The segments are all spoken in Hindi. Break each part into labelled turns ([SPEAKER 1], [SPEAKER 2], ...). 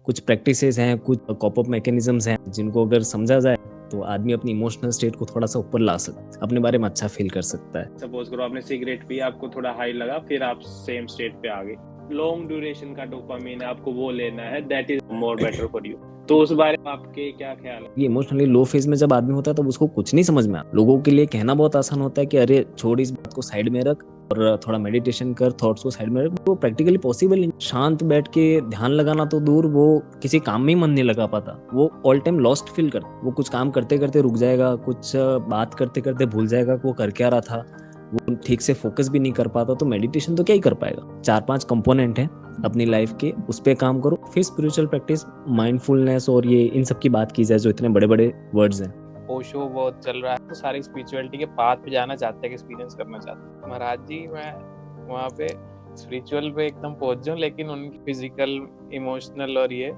[SPEAKER 1] कुछ प्रैक्टिसेस हैं, कुछ कॉप अप मैकेनिज्म्स हैं जिनको अगर समझा जाए तो आदमी अपनी इमोशनल स्टेट को थोड़ा सा ऊपर ला सकता है, अपने बारे में अच्छा फील कर सकता है।
[SPEAKER 2] सपोज करो आपने सिगरेट पी, आपको थोड़ा हाई लगा, फिर आप सेम स्टेट पे आ गए, लॉन्ग ड्यूरेशन का डोपामिन आपको वो लेना है, that is more better for you. तो उस बारे में आपके क्या ख्याल है?
[SPEAKER 1] ये इमोशनली लो फेज में जब आदमी होता है तब उसको कुछ नहीं समझ में आता। लोगों के लिए कहना बहुत आसान होता है कि अरे छोड़ इस बात को साइड में रख और थोड़ा मेडिटेशन कर, थॉट्स को साइड में रख। वो प्रैक्टिकली पॉसिबल नहीं। शांत बैठ के ध्यान लगाना तो दूर, वो किसी काम में ही मन नहीं लगा पाता। वो ऑल टाइम लॉस्ट फील करता। वो कुछ काम करते करते रुक जाएगा, कुछ बात करते करते भूल जाएगा कि वो कर क्या रहा था। वो ठीक से फोकस भी नहीं कर पाता। तो मेडिटेशन तो क्या ही कर पाएगा। 4-5 कंपोनेंट हैं अपनी लाइफ के, उस पे काम करो। फिर स्पिरिचुअल प्रैक्टिस, माइंडफुलनेस और ये इन सब की बात की जाए जो इतने बड़े बड़े वर्ड्स हैं।
[SPEAKER 3] ओशो बहुत चल रहा है, तो सारी स्पिरिचुअलिटी के पाथ पे जाना चाहते हैं, एक्सपीरियंस करना चाहते हैं। महाराज जी, मैं वहाँ पे स्पिरिचुअल पे एकदम पहुंच जाऊँ, लेकिन उनकी फिजिकल, इमोशनल और ये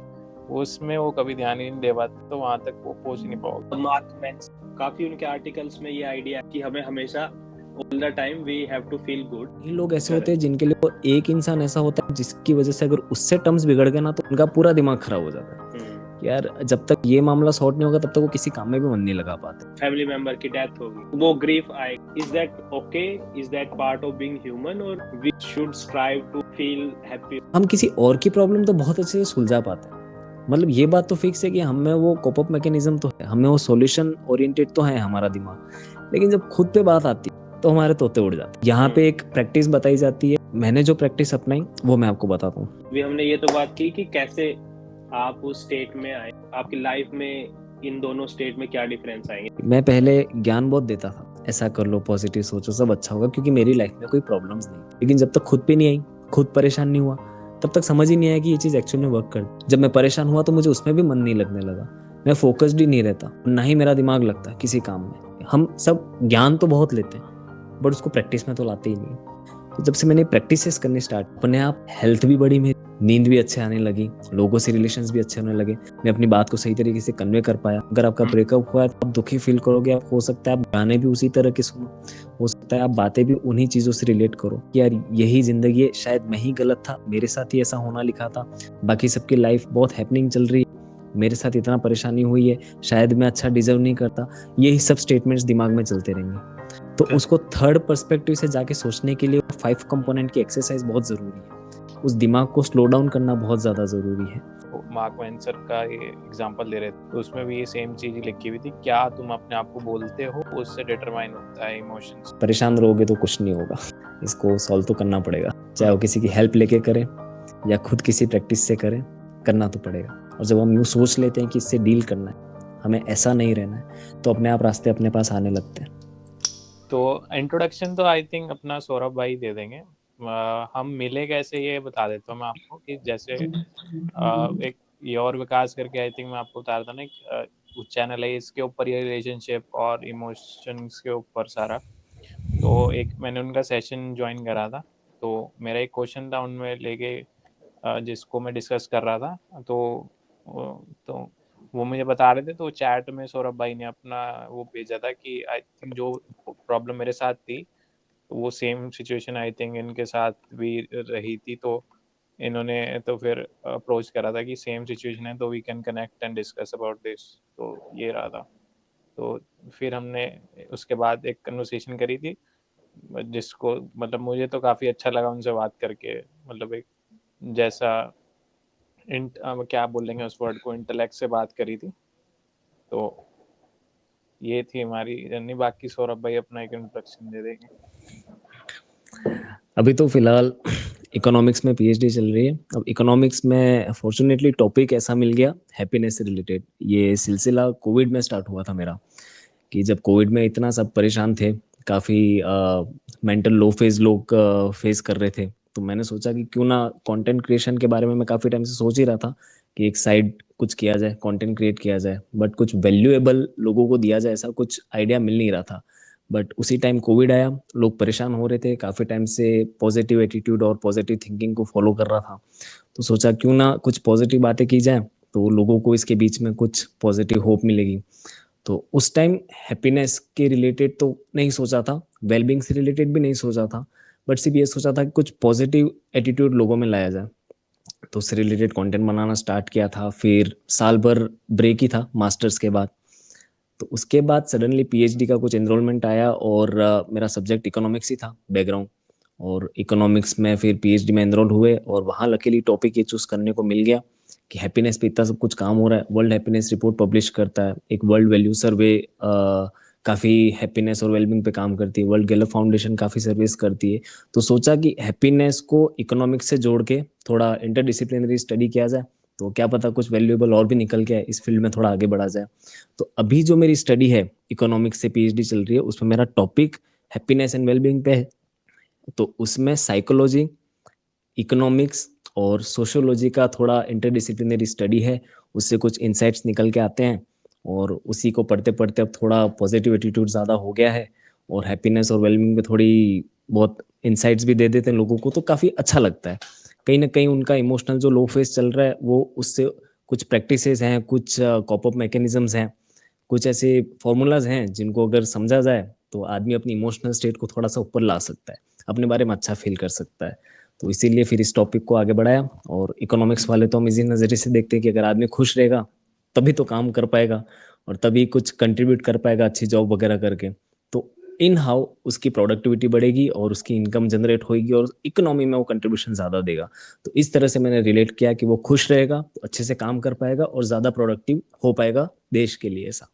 [SPEAKER 3] उसमें वो कभी ध्यान ही नहीं दे पाते, तो वहाँ तक वो पहुंच नहीं पाओगे।
[SPEAKER 2] मार्क मैंस काफी उनके आर्टिकल्स में ये आइडिया है कि हमें हमेशा all the time we have to feel good.
[SPEAKER 1] ये लोग ऐसे होते हैं जिनके लिए वो एक इंसान ऐसा होता है जिसकी वजह से अगर उससे टर्म्स बिगड़ गए ना तो उनका पूरा दिमाग खराब हो जाता है। यार जब तक ये मामला सॉर्ट नहीं होगा तब तक वो किसी काम में भी मन नहीं लगा पाते।
[SPEAKER 2] फैमिली मेंबर की डेथ होगी, वो ग्रीफ आएगी। Is that okay? Is that part of being human, और we should strive to feel happy?
[SPEAKER 1] हम किसी और की प्रॉब्लम तो बहुत अच्छे से सुलझा पाते हैं। मतलब ये बात तो फिक्स है कि हमें वो कोप अप मैकेनिज्म तो है, हमें वो सॉल्यूशन ओरिएंटेड तो है हमारा दिमाग। लेकिन जब खुद पे बात आती है तो हमारे तोते उड़ जाते हैं। यहाँ पे एक प्रैक्टिस बताई जाती है, मैंने जो प्रैक्टिस अपनाई वो मैं आपको बताता हूँ।
[SPEAKER 2] अभी हमने ये तो बात की कि कैसे आप उस स्टेट में आए, आपकी लाइफ में इन दोनों स्टेट में क्या डिफरेंस आएंगे।
[SPEAKER 1] मैं पहले ज्ञान बहुत देता था, ऐसा कर लो, पॉजिटिव सोचो, सब अच्छा होगा, क्योंकि मेरी लाइफ में कोई प्रॉब्लम्स नहीं। लेकिन जब तक खुद पे नहीं आई, खुद परेशान नहीं हुआ, तब तक समझ ही नहीं आया कि ये चीज़ एक्चुअली में वर्क कर। जब मैं परेशान हुआ तो मुझे उसमें भी मन नहीं लगने लगा। मैं फोकस्ड ही नहीं रहता, ना ही मेरा दिमाग लगता किसी काम में। हम सब ज्ञान तो बहुत लेते हैं बट उसको प्रैक्टिस में तो लाते ही नहीं। तो जब से मैंने प्रैक्टिसेस करनी स्टार्ट, अपने आप हेल्थ भी बढ़ी, मेरी नींद भी अच्छे आने लगी, लोगों से रिलेशंस भी अच्छे होने लगे, मैं अपनी बात को सही तरीके से कन्वे कर पाया। अगर आपका ब्रेकअप हुआ है तो आप दुखी फील करोगे, आप हो सकता है आप गाने भी उसी तरह के सुनो, हो सकता है आप बातें भी उन्हीं चीजों से रिलेट करो कि यार यही जिंदगी है, शायद मैं ही गलत था, मेरे साथ ही ऐसा होना लिखा था, बाकी सबकी लाइफ बहुत हैपनिंग चल रही है, मेरे साथ इतना परेशानी हुई है, शायद मैं अच्छा डिजर्व नहीं करता। यही सब स्टेटमेंट्स दिमाग में चलते रहेंगे। तो उसको थर्ड पर्सपेक्टिव से जाके सोचने के लिए 5 कंपोनेंट की एक्सरसाइज बहुत जरूरी है। उस दिमाग को स्लो डाउन करना बहुत ज्यादा जरूरी है।
[SPEAKER 3] मार्क वेंसर का ये एग्जांपल दे रहे थे, तो उसमें भी ये सेम चीज लिखी हुई थी, क्या तुम अपने आप को बोलते हो उससे डिटरमाइन होता है इमोशंस।
[SPEAKER 1] परेशान रहोगे तो कुछ नहीं होगा, इसको सॉल्व तो करना पड़ेगा, चाहे वो किसी की हेल्प लेके करें या खुद किसी प्रैक्टिस से करें, करना तो पड़ेगा। और जब हम यूँ सोच लेते हैं कि इससे डील करना है, हमें ऐसा नहीं रहना है, तो अपने आप रास्ते अपने पास आने लगते हैं।
[SPEAKER 3] तो इंट्रोडक्शन तो आई थिंक अपना सौरभ भाई दे देंगे। हम मिले कैसे ये बता देता हूँ मैं आपको, कि जैसे एक ये और विकास करके आई थिंक मैं आपको बता रहा था ना, चैनल है इसके ऊपर ये रिलेशनशिप और इमोशंस के ऊपर सारा। तो एक मैंने उनका सेशन ज्वाइन करा था, तो मेरा एक क्वेश्चन था उनमें लेके जिसको मैं डिस्कस कर रहा था। तो वो मुझे बता रहे थे, तो चैट में सौरभ भाई ने अपना वो भेजा था कि आई थिंक जो प्रॉब्लम मेरे साथ थी वो सेम सिचुएशन आई थिंक इनके साथ भी रही थी। तो इन्होंने तो फिर अप्रोच करा था कि सेम सिचुएशन है तो we can connect and discuss about this. तो ये रहा था। तो फिर हमने उसके बाद एक कन्वर्सेशन करी थी, जिसको मतलब मुझे तो काफ़ी अच्छा लगा उनसे बात करके। मतलब एक जैसा क्या बोलेंगे उस वर्ड को, इंटेलेक्ट से बात करी थी। तो ये थी हमारी जर्नी। बाकी सौरभ भाई अपना एक इंट्रोडक्शन दे देंगे।
[SPEAKER 1] अभी तो फिलहाल इकोनॉमिक्स में पीएचडी चल रही है। अब इकोनॉमिक्स में फॉर्चुनेटली टॉपिक ऐसा मिल गया हैप्पीनेस से रिलेटेड। ये सिलसिला कोविड में स्टार्ट हुआ था मेरा, कि जब कोविड में इतना सब परेशान थे, काफ़ी मेंटल लो फेज लोग फेस कर रहे थे, तो मैंने सोचा कि क्यों ना कंटेंट क्रिएशन के बारे में, मैं काफ़ी टाइम से सोच ही रहा था कि एक साइड कुछ किया जाए, कंटेंट क्रिएट किया जाए, बट कुछ वैल्यूएबल लोगों को दिया जाए, ऐसा कुछ आइडिया मिल नहीं रहा था। बट उसी टाइम कोविड आया, लोग परेशान हो रहे थे, काफ़ी टाइम से पॉजिटिव एटीट्यूड और पॉजिटिव थिंकिंग को फॉलो कर रहा था, तो सोचा क्यों ना कुछ पॉजिटिव बातें की जाए, तो लोगों को इसके बीच में कुछ पॉजिटिव होप मिलेगी। तो उस टाइम हैप्पीनेस के रिलेटेड तो नहीं सोचा था, वेलबींग से रिलेटेड भी नहीं सोचा था, बट सिर्फ ये सोचा था कि कुछ पॉजिटिव एटीट्यूड लोगों में लाया जाए। तो उससे रिलेटेड कंटेंट बनाना स्टार्ट किया था। फिर साल भर ब्रेक ही था मास्टर्स के बाद। तो उसके बाद सडनली पीएचडी का कुछ एनरोलमेंट आया और मेरा सब्जेक्ट इकोनॉमिक्स ही था बैकग्राउंड। और इकोनॉमिक्स में फिर पीएचडी में एनरोल हुए और वहाँ लकीली टॉपिक ये चूज करने को मिल गया कि हैप्पीनेस पे इतना सब कुछ काम हो रहा है। वर्ल्ड हैप्पीनेस रिपोर्ट पब्लिश करता है, एक वर्ल्ड वैल्यू सर्वे काफ़ी हैप्पीनेस और वेलबींग पे काम करती है, वर्ल्ड गैलप फाउंडेशन काफ़ी सर्विस करती है। तो सोचा कि हैप्पीनेस को इकोनॉमिक्स से जोड़ के थोड़ा इंटरडिसिप्लिनरी स्टडी किया जाए, तो क्या पता कुछ वैल्यूएबल और भी निकल के आए, इस फील्ड में थोड़ा आगे बढ़ा जाए। तो अभी जो मेरी स्टडी है इकोनॉमिक्स से पीएचडी चल रही है, उसमें मेरा टॉपिक हैप्पीनेस एंड वेलबींग पे है। तो उसमें साइकोलॉजी, इकोनॉमिक्स और सोशियोलॉजी का थोड़ा इंटरडिसिप्लिनरी स्टडी है, उससे कुछ इंसाइट्स निकल के आते हैं। और उसी को पढ़ते पढ़ते अब थोड़ा पॉजिटिव एटीट्यूड ज़्यादा हो गया है और हैप्पीनेस और वेलबींग में थोड़ी बहुत इंसाइट्स भी दे देते हैं लोगों को, तो काफ़ी अच्छा लगता है। कहीं ना कहीं उनका इमोशनल जो लो फेस चल रहा है वो उससे कुछ प्रैक्टिसेस हैं, कुछ कॉप अप मैकेनिज्म्स हैं, कुछ ऐसे फॉर्मूलाज हैं जिनको अगर समझा जाए तो आदमी अपनी इमोशनल स्टेट को थोड़ा सा ऊपर ला सकता है, अपने बारे में अच्छा फील कर सकता है। तो इसीलिए फिर इस टॉपिक को आगे बढ़ाया। और इकोनॉमिक्स वाले तो हम इसी नज़रिए से देखते हैं कि अगर आदमी खुश रहेगा तभी तो काम कर पाएगा और तभी कुछ कंट्रीब्यूट कर पाएगा अच्छी जॉब वगैरह करके। तो इन हाउ उसकी प्रोडक्टिविटी बढ़ेगी और उसकी इनकम जनरेट होगी और इकोनॉमी में वो कंट्रीब्यूशन ज़्यादा देगा। तो इस तरह से मैंने रिलेट किया कि वो खुश रहेगा तो अच्छे से काम कर पाएगा और ज़्यादा प्रोडक्टिव हो पाएगा देश के लिए, ऐसा।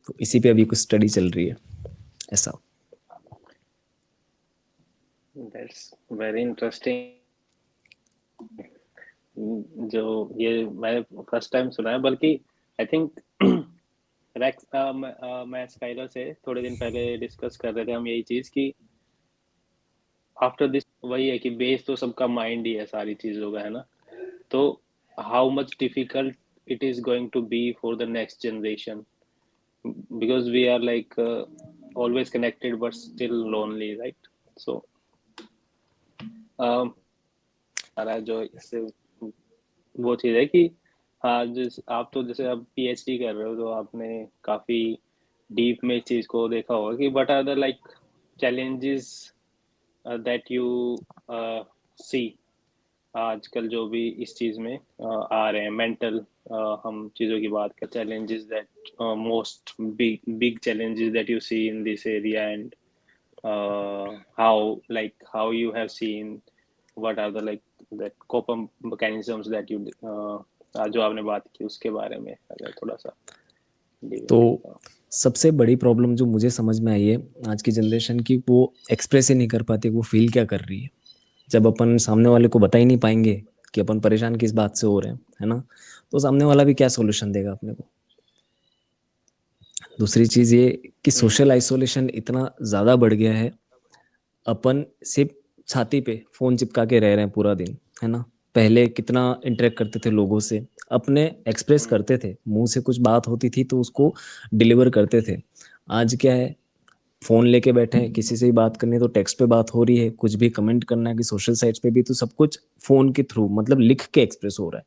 [SPEAKER 1] तो इसी पे अभी कुछ स्टडी चल रही है, ऐसा।
[SPEAKER 2] That's very interesting. जो ये मैंने फर्स्ट टाइम सुना है, बल्कि आई थिंक रैक्स मैं स्काइलर से थोड़े दिन पहले डिस्कस कर रहे थे हम यही चीज कि आफ्टर दिस वही है कि बेस तो सबका माइंड ही है सारी चीजों का, है ना। तो how much difficult it is going to be for the next generation, because we are like always connected but still lonely, right? So सारा जो इससे वो चीज है कि हाँ, जिस आप तो जैसे अब पीएचडी कर रहे हो तो आपने काफी डीप में इस चीज को देखा होगा कि what are the like challenges that you see आजकल जो भी इस चीज में आ रहे हैं मेंटल, हम चीजों की बात कर, challenges that most big challenges that you see in this area, and how you have seen what are the like that coping mechanisms that you जो आपने बात की उसके बारे में अगर थोड़ा सा
[SPEAKER 1] तो
[SPEAKER 2] डिटेल।
[SPEAKER 1] सबसे बड़ी प्रॉब्लम जो मुझे समझ में आई है आज की जनरेशन की, वो एक्सप्रेस ही नहीं कर पाती वो फील क्या कर रही है। जब अपन सामने वाले को बता ही नहीं पाएंगे कि अपन परेशान किस बात से हो रहे हैं, है ना, तो सामने वाला भी क्या सॉल्यूशन देगा अपने को। दूसरी चीज ये कि सोशल आइसोलेशन इतना ज्यादा बढ़ गया है, अपन सिर्फ छाती पे फोन चिपका के रह रहे हैं पूरा दिन, है ना। पहले कितना इंटरेक्ट करते थे लोगों से, अपने एक्सप्रेस करते थे, मुंह से कुछ बात होती थी तो उसको डिलीवर करते थे। आज क्या है, फोन लेके बैठे हैं, किसी से भी बात करनी है तो टेक्स्ट पे बात हो रही है, कुछ भी कमेंट करना है कि सोशल साइट्स पे भी, तो सब कुछ फोन के थ्रू, मतलब लिख के एक्सप्रेस हो रहा है।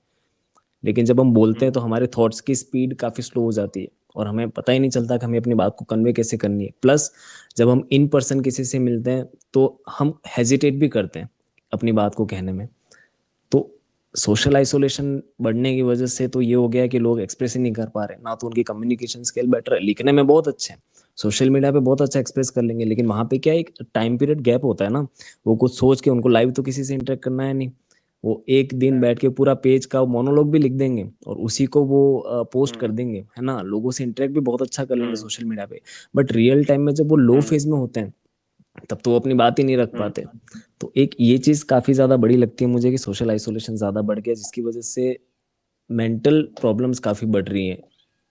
[SPEAKER 1] लेकिन जब हम बोलते हैं तो हमारे थॉट्स की स्पीड काफी स्लो हो जाती है और हमें पता ही नहीं चलता कि हमें अपनी बात को कन्वे कैसे करनी है। प्लस जब हम इन पर्सन किसी से मिलते हैं तो हम हेजिटेट भी करते हैं अपनी बात को कहने में। तो सोशल आइसोलेशन बढ़ने की वजह से तो ये हो गया कि लोग एक्सप्रेस ही नहीं कर पा रहे, ना तो उनकी कम्युनिकेशन स्किल बेटर है, लिखने में बहुत अच्छे हैं, सोशल मीडिया पे बहुत अच्छा एक्सप्रेस कर लेंगे, लेकिन वहां पे क्या एक टाइम पीरियड गैप होता है ना। वो कुछ सोच के, उनको लाइव तो किसी से इंटरेक्ट करना है नहीं, वो एक दिन बैठ के पूरा पेज का मोनोलॉग भी लिख देंगे और उसी को वो पोस्ट कर देंगे, है ना। लोगों से इंटरेक्ट भी बहुत अच्छा कर लेंगे सोशल मीडिया पे, बट रियल टाइम में जब वो लो फेज में होते हैं तब तो वो अपनी बात ही नहीं रख पाते। तो एक ये चीज काफी ज्यादा बड़ी लगती है मुझे कि सोशल आइसोलेशन ज्यादा बढ़ गया, जिसकी वजह से मेंटल प्रॉब्लम्स काफी बढ़ रही हैं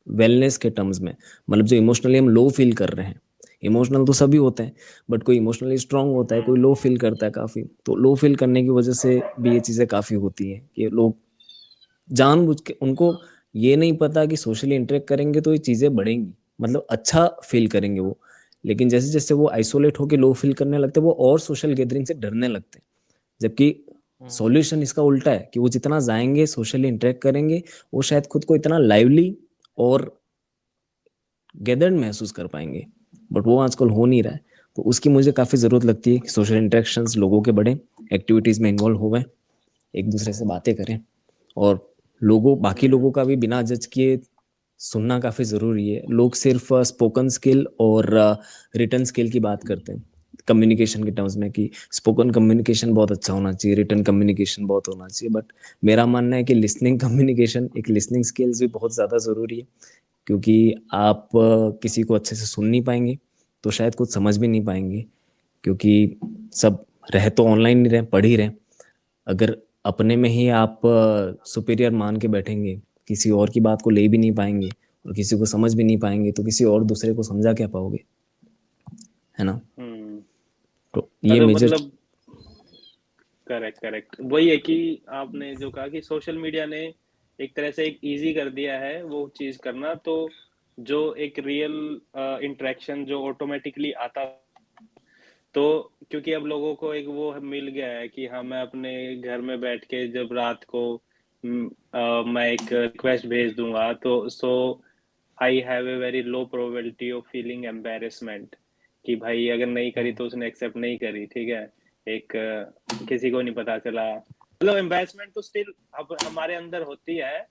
[SPEAKER 1] वेलनेस के टर्म्स में। मतलब जो इमोशनली हम लो फील कर रहे हैं, इमोशनल तो सभी होते हैं, बट कोई इमोशनली स्ट्रांग होता है, कोई लो फील करता है काफी। तो लो फील करने की वजह से भी ये चीजें काफी होती हैं कि लोग जानबूझ के, उनको ये नहीं पता कि सोशली इंटरेक्ट करेंगे तो ये चीजें बढ़ेंगी, मतलब अच्छा फील करेंगे वो। लेकिन जैसे जैसे वो आइसोलेट होकर लो फील करने लगते हैं, वो और सोशल गैदरिंग से डरने लगते हैं। जबकि सॉल्यूशन इसका उल्टा है कि वो जितना जाएंगे सोशली इंटरेक्ट करेंगे, वो शायद खुद को इतना लाइवली और गैदर्ड महसूस कर पाएंगे, बट वो आजकल हो नहीं रहा है। तो उसकी मुझे काफी जरूरत लगती है कि सोशल इंटरेक्शंस लोगों के बढ़े, एक्टिविटीज में इन्वॉल्व हो गए, एक दूसरे से बातें करें, और बाकी लोगों का भी बिना जज किए सुनना काफ़ी ज़रूरी है। लोग सिर्फ स्पोकन स्किल और रिटन स्किल की बात करते हैं कम्युनिकेशन के टर्म्स में, कि स्पोकन कम्युनिकेशन बहुत अच्छा होना चाहिए, रिटन कम्युनिकेशन बहुत होना चाहिए, बट मेरा मानना है कि लिसनिंग कम्युनिकेशन, एक लिसनिंग स्किल्स भी बहुत ज़्यादा ज़रूरी है, क्योंकि आप किसी को अच्छे से सुन नहीं पाएंगे तो शायद कुछ समझ भी नहीं पाएंगे, क्योंकि सब रह तो ऑनलाइन ही रहे, पढ़ ही रहे। अगर अपने में ही आप सुपीरियर मान के बैठेंगे, किसी और की बात को ले भी नहीं पाएंगे और किसी को समझ भी नहीं पाएंगे, तो किसी और दूसरे को समझा क्या पाओगे, है ना? तो ये
[SPEAKER 2] अरे
[SPEAKER 1] मेजर।
[SPEAKER 2] मतलब करेक्ट करेक्ट, वही है कि आपने जो कहा कि सोशल मीडिया ने एक तरह से एक इजी कर दिया है वो चीज करना, तो जो एक रियल इंटरेक्शन जो ऑटोमेटिकली आता, तो क्योंकि अब लोगों को एक वो मिल गया है कि हाँ मैं अपने घर में बैठ के जब रात को मैं एक रिक्वेस्ट भेज दूंगा तो I have a very low probability of feeling embarrassment, कि भाई अगर नहीं करी तो उसने एक्सेप्ट नहीं करी, ठीक है, एक किसी को नहीं पता चला, मतलब एम्बेरसमेंट तो स्टिल अब हमारे अंदर होती है,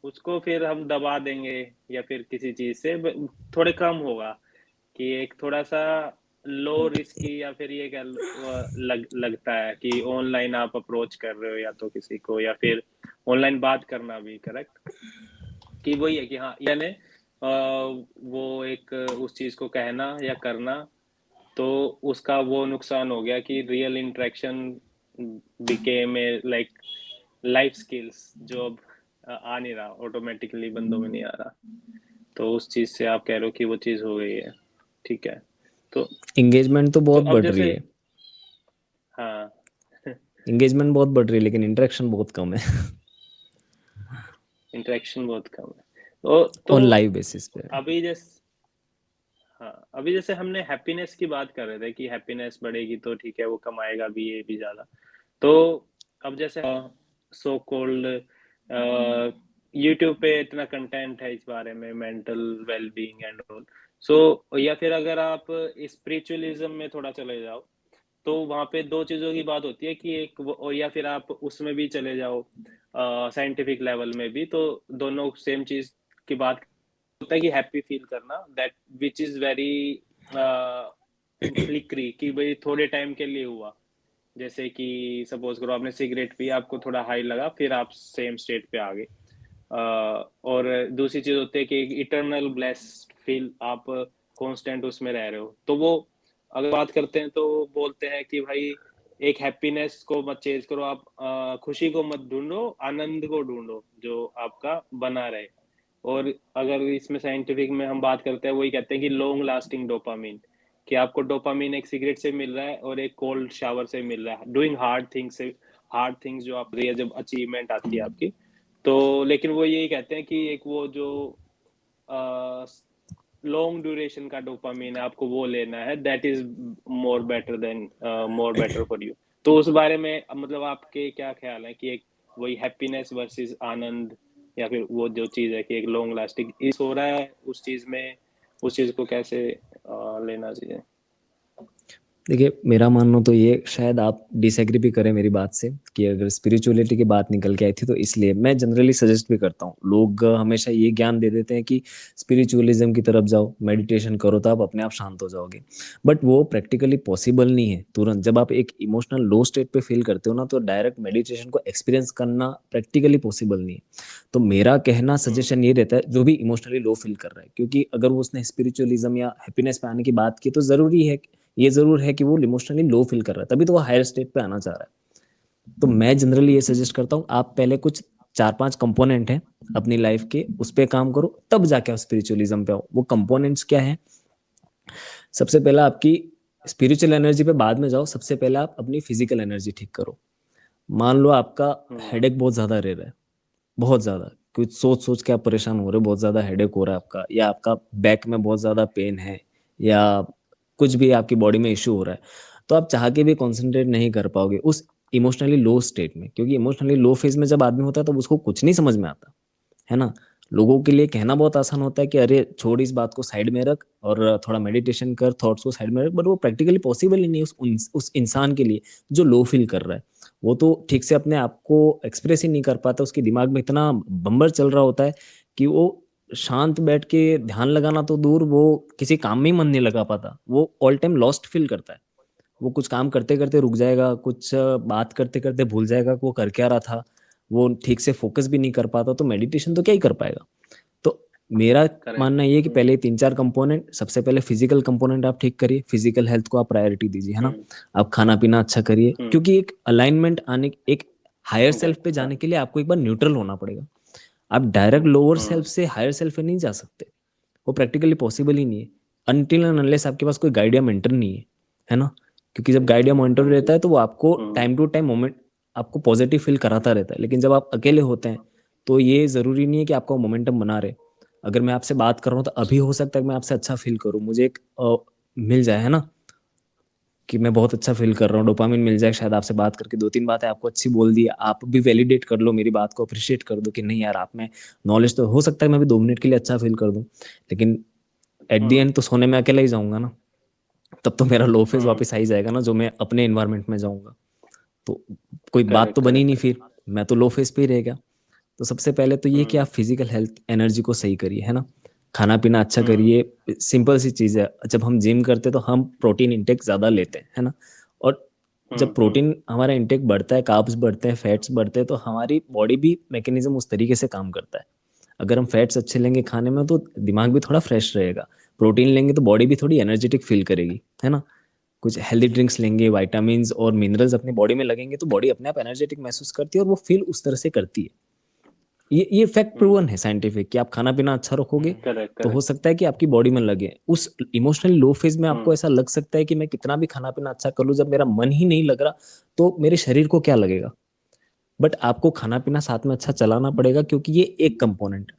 [SPEAKER 2] उसको फिर हम दबा देंगे या फिर किसी चीज से थोड़े कम होगा, कि एक थोड़ा सा लो रिस्की या फिर ये क्या लगता है कि ऑनलाइन आप अप्रोच कर रहे हो या तो किसी को, या फिर ऑनलाइन बात करना भी, करेक्ट, कि वही है कि हाँ यानी वो एक उस चीज को कहना या करना, तो उसका वो नुकसान हो गया कि real interaction became a like life skills जो अब आ नहीं रहा, ऑटोमेटिकली बंदों में नहीं आ रहा, तो उस चीज से आप कह रहे हो कि वो चीज हो गई है, ठीक है। तो
[SPEAKER 1] एंगेजमेंट तो बहुत
[SPEAKER 2] अब
[SPEAKER 1] बढ़ रही
[SPEAKER 2] जैसे
[SPEAKER 1] है,
[SPEAKER 2] हाँ
[SPEAKER 1] एंगेजमेंट बहुत बढ़ रही है, लेकिन इंटरेक्शन बहुत कम है
[SPEAKER 2] इंटरेक्शन बहुत कम है, तो
[SPEAKER 1] और लाइव बेसिस पे।
[SPEAKER 2] अभी जैसे हाँ अभी जैसे हमने हैप्पीनेस की बात कर रहे थे कि हैप्पीनेस बढ़ेगी तो ठीक है वो कमाएगा भी ये भी ज्यादा, तो अब जैसे सो कॉल्ड यूट्यूब पे इतना कंटेंट है इस बारे में, मेंटल वेलबींग एंड ऑल, सो या फिर अगर आप स्पिरिचुअलिज्म में थोड़ा चले जाओ, तो वहां पे दो चीजों की बात होती है कि एक या फिर आप उसमें भी चले जाओ साइंटिफिक लेवल में भी, तो दोनों सेम चीज की बात होता है कि हैप्पी फील करना, दैट विच इज वेरी फ्लिकरी, कि भाई थोड़े टाइम के लिए हुआ, जैसे कि सपोज करो आपने सिगरेट पी, आपको थोड़ा हाई लगा, फिर आप सेम स्टेट पे आ गए, और दूसरी चीज होती है कि इटर्नल ब्लेस्ड फील, आप कांस्टेंट उसमें रह रहे हो, तो वो अगर बात करते हैं तो बोलते हैं कि भाई एक हैप्पीनेस को मत चेज करो आप, खुशी को मत ढूंढो, आनंद को ढूंढो जो आपका बना रहे, और अगर इसमें साइंटिफिक में हम बात करते हैं, वही कहते हैं कि लॉन्ग लास्टिंग डोपामिन, कि आपको डोपामिन एक सिगरेट से मिल रहा है और एक कोल्ड शावर से मिल रहा है, डूइंग हार्ड थिंग्स से, हार्ड थिंग्स जो आप रही है जब अचीवमेंट आती है आपकी, तो लेकिन वो यही कहते हैं कि एक वो जो लॉन्ग ड्यूरेशन का डोपामिन है आपको वो लेना है, that is more better than more better for you, तो उस बारे में मतलब आपके क्या ख्याल है कि एक वही हैप्पीनेस वर्सेस आनंद, या फिर वो जो चीज है कि एक लॉन्ग लास्टिंग इस हो रहा है उस चीज में, उस चीज को कैसे लेना चाहिए?
[SPEAKER 1] देखिए, मेरा मानना तो ये, शायद आप डिसएग्री भी करें मेरी बात से, कि अगर स्पिरिचुअलिटी की बात निकल के आई थी तो इसलिए मैं जनरली सजेस्ट भी करता हूँ। लोग हमेशा ये ज्ञान दे देते हैं कि स्पिरिचुअलिज्म की तरफ जाओ, मेडिटेशन करो तो आप अपने आप शांत हो जाओगे, बट वो प्रैक्टिकली पॉसिबल नहीं है तुरंत। जब आप एक इमोशनल लो स्टेट पे फील करते हो ना, तो डायरेक्ट मेडिटेशन को एक्सपीरियंस करना प्रैक्टिकली पॉसिबल नहीं है। तो मेरा कहना, सजेशन ये रहता है, जो भी इमोशनली लो फील कर रहा है, क्योंकि अगर वो उसने स्पिरिचुअलिज्म या हैप्पीनेस पे आने की बात की, तो जरूरी है, ये जरूर है कि वो इमोशनली लो फील कर रहा है, तभी तो वो हायर स्टेट पे आना चाह रहा है। तो मैं जनरली ये सजेस्ट करता हूँ, आप पहले कुछ 4-5 कंपोनेंट हैं अपनी लाइफ के, उस पे काम करो, तब जाके आप स्पिरिचुअलिज्म पे आओ। वो कंपोनेंट्स क्या है? सबसे पहला आपकी स्पिरिचुअल एनर्जी पे बाद में जाओ, सबसे पहले आप अपनी फिजिकल एनर्जी ठीक करो। मान लो आपका हेडेक बहुत ज्यादा रह रहा है, बहुत ज्यादा, कुछ सोच सोच के आप परेशान हो रहे हो, बहुत ज्यादा हेडेक हो रहा है आपका, या आपका बैक में बहुत ज्यादा पेन है, या कुछ भी आपकी बॉडी में इश्यू हो रहा है, तो आप चाह के भी कॉन्सेंट्रेट नहीं कर पाओगे उस इमोशनली लो स्टेट में, क्योंकि इमोशनली लो फेज में जब आदमी होता है तो उसको कुछ नहीं समझ में आता, है ना? लोगों के लिए कहना बहुत आसान होता है कि अरे छोड़ इस बात को साइड में रख और थोड़ा मेडिटेशन कर, थॉट्स को साइड में रख, बट वो प्रैक्टिकली पॉसिबल ही नहीं है उस इंसान के लिए जो लो फील कर रहा है। वो तो ठीक से अपने आप को एक्सप्रेस ही नहीं कर पाता, उसके दिमाग में इतना बम्बर चल रहा होता है कि वो शांत बैठ के ध्यान लगाना तो दूर, वो किसी काम में ही मन नहीं लगा पाता, वो ऑल टाइम लॉस्ट फील करता है। वो कुछ काम करते करते रुक जाएगा, कुछ बात करते करते भूल जाएगा कि वो कर क्या रहा था, वो ठीक से फोकस भी नहीं कर पाता, तो मेडिटेशन तो क्या ही कर पाएगा। तो मेरा मानना ये है कि पहले 3-4 कंपोनेंट, सबसे पहले फिजिकल कंपोनेंट आप ठीक करिए, फिजिकल हेल्थ को आप प्रायोरिटी दीजिए, है ना। आप खाना पीना अच्छा करिए, क्योंकि एक अलाइनमेंट आने, एक हायर सेल्फ पे जाने के लिए आपको एक बार न्यूट्रल होना पड़ेगा। आप डायरेक्ट लोअर सेल्फ से हायर सेल्फ पे नहीं जा सकते, वो प्रैक्टिकली पॉसिबल ही नहीं है अनटिल एंड अनलेस आपके पास कोई गाइड या मेंटर नहीं है ना। क्योंकि जब गाइड या मेंटर रहता है तो वो आपको टाइम टू टाइम मोमेंट, आपको पॉजिटिव फील कराता रहता है। लेकिन जब आप अकेले होते हैं तो ये जरूरी नहीं है कि आपका मोमेंटम बना रहे। अगर मैं आपसे बात कर रहा हूँ तो अभी हो सकता है कि मैं आपसे अच्छा फील करूँ, मुझे एक मिल जाए, है ना, कि मैं बहुत अच्छा फील कर रहा हूँ, डोपामिन मिल जाए शायद आपसे बात करके, 2-3 बातें आपको अच्छी बोल दी, आप भी वैलिडेट कर लो मेरी बात को, अप्रिशिएट कर दो कि नहीं यार आप में नॉलेज तो हो सकता है, मैं भी 2 मिनट के लिए अच्छा फील कर दूं, लेकिन एट दी एंड तो सोने में अकेला ही जाऊंगा ना। तब तो मेरा लो फेज वापस आ ही जाएगा ना, जो मैं अपने एनवायरनमेंट में जाऊंगा, तो कोई बात तो बनी नहीं, फिर मैं तो लो फेज पे ही रह गया। तो सबसे पहले तो ये कि आप फिजिकल हेल्थ एनर्जी को सही करिए, है ना, खाना पीना अच्छा करिए। सिंपल सी चीज है, जब हम जिम करते हैं तो हम प्रोटीन इंटेक ज्यादा लेते हैं, है ना, और जब प्रोटीन हमारा इंटेक बढ़ता है, कार्ब्स बढ़ते हैं, फैट्स बढ़ते हैं, तो हमारी बॉडी भी मैकेनिज्म उस तरीके से काम करता है। अगर हम फैट्स अच्छे लेंगे खाने में तो दिमाग भी थोड़ा फ्रेश रहेगा, प्रोटीन लेंगे तो बॉडी भी थोड़ी एनर्जेटिक फील करेगी, है ना। कुछ हेल्दी ड्रिंक्स लेंगे, विटामिन और मिनरल्स अपनी बॉडी में लगेंगे तो बॉडी अपने आप एनर्जेटिक महसूस करती है और वो फील उस तरह से करती है। ये फैक्ट प्रूवन है साइंटिफिक, कि आप खाना पीना अच्छा रखोगे तो हो सकता है कि आपकी बॉडी में लगे। उस इमोशनली लो फेज में आपको ऐसा लग सकता है कि मैं कितना भी खाना पीना अच्छा कर लूं, जब मेरा मन ही नहीं लग रहा तो मेरे शरीर को क्या लगेगा। बट आपको खाना पीना साथ में अच्छा चलाना पड़ेगा, क्योंकि ये एक कंपोनेंट,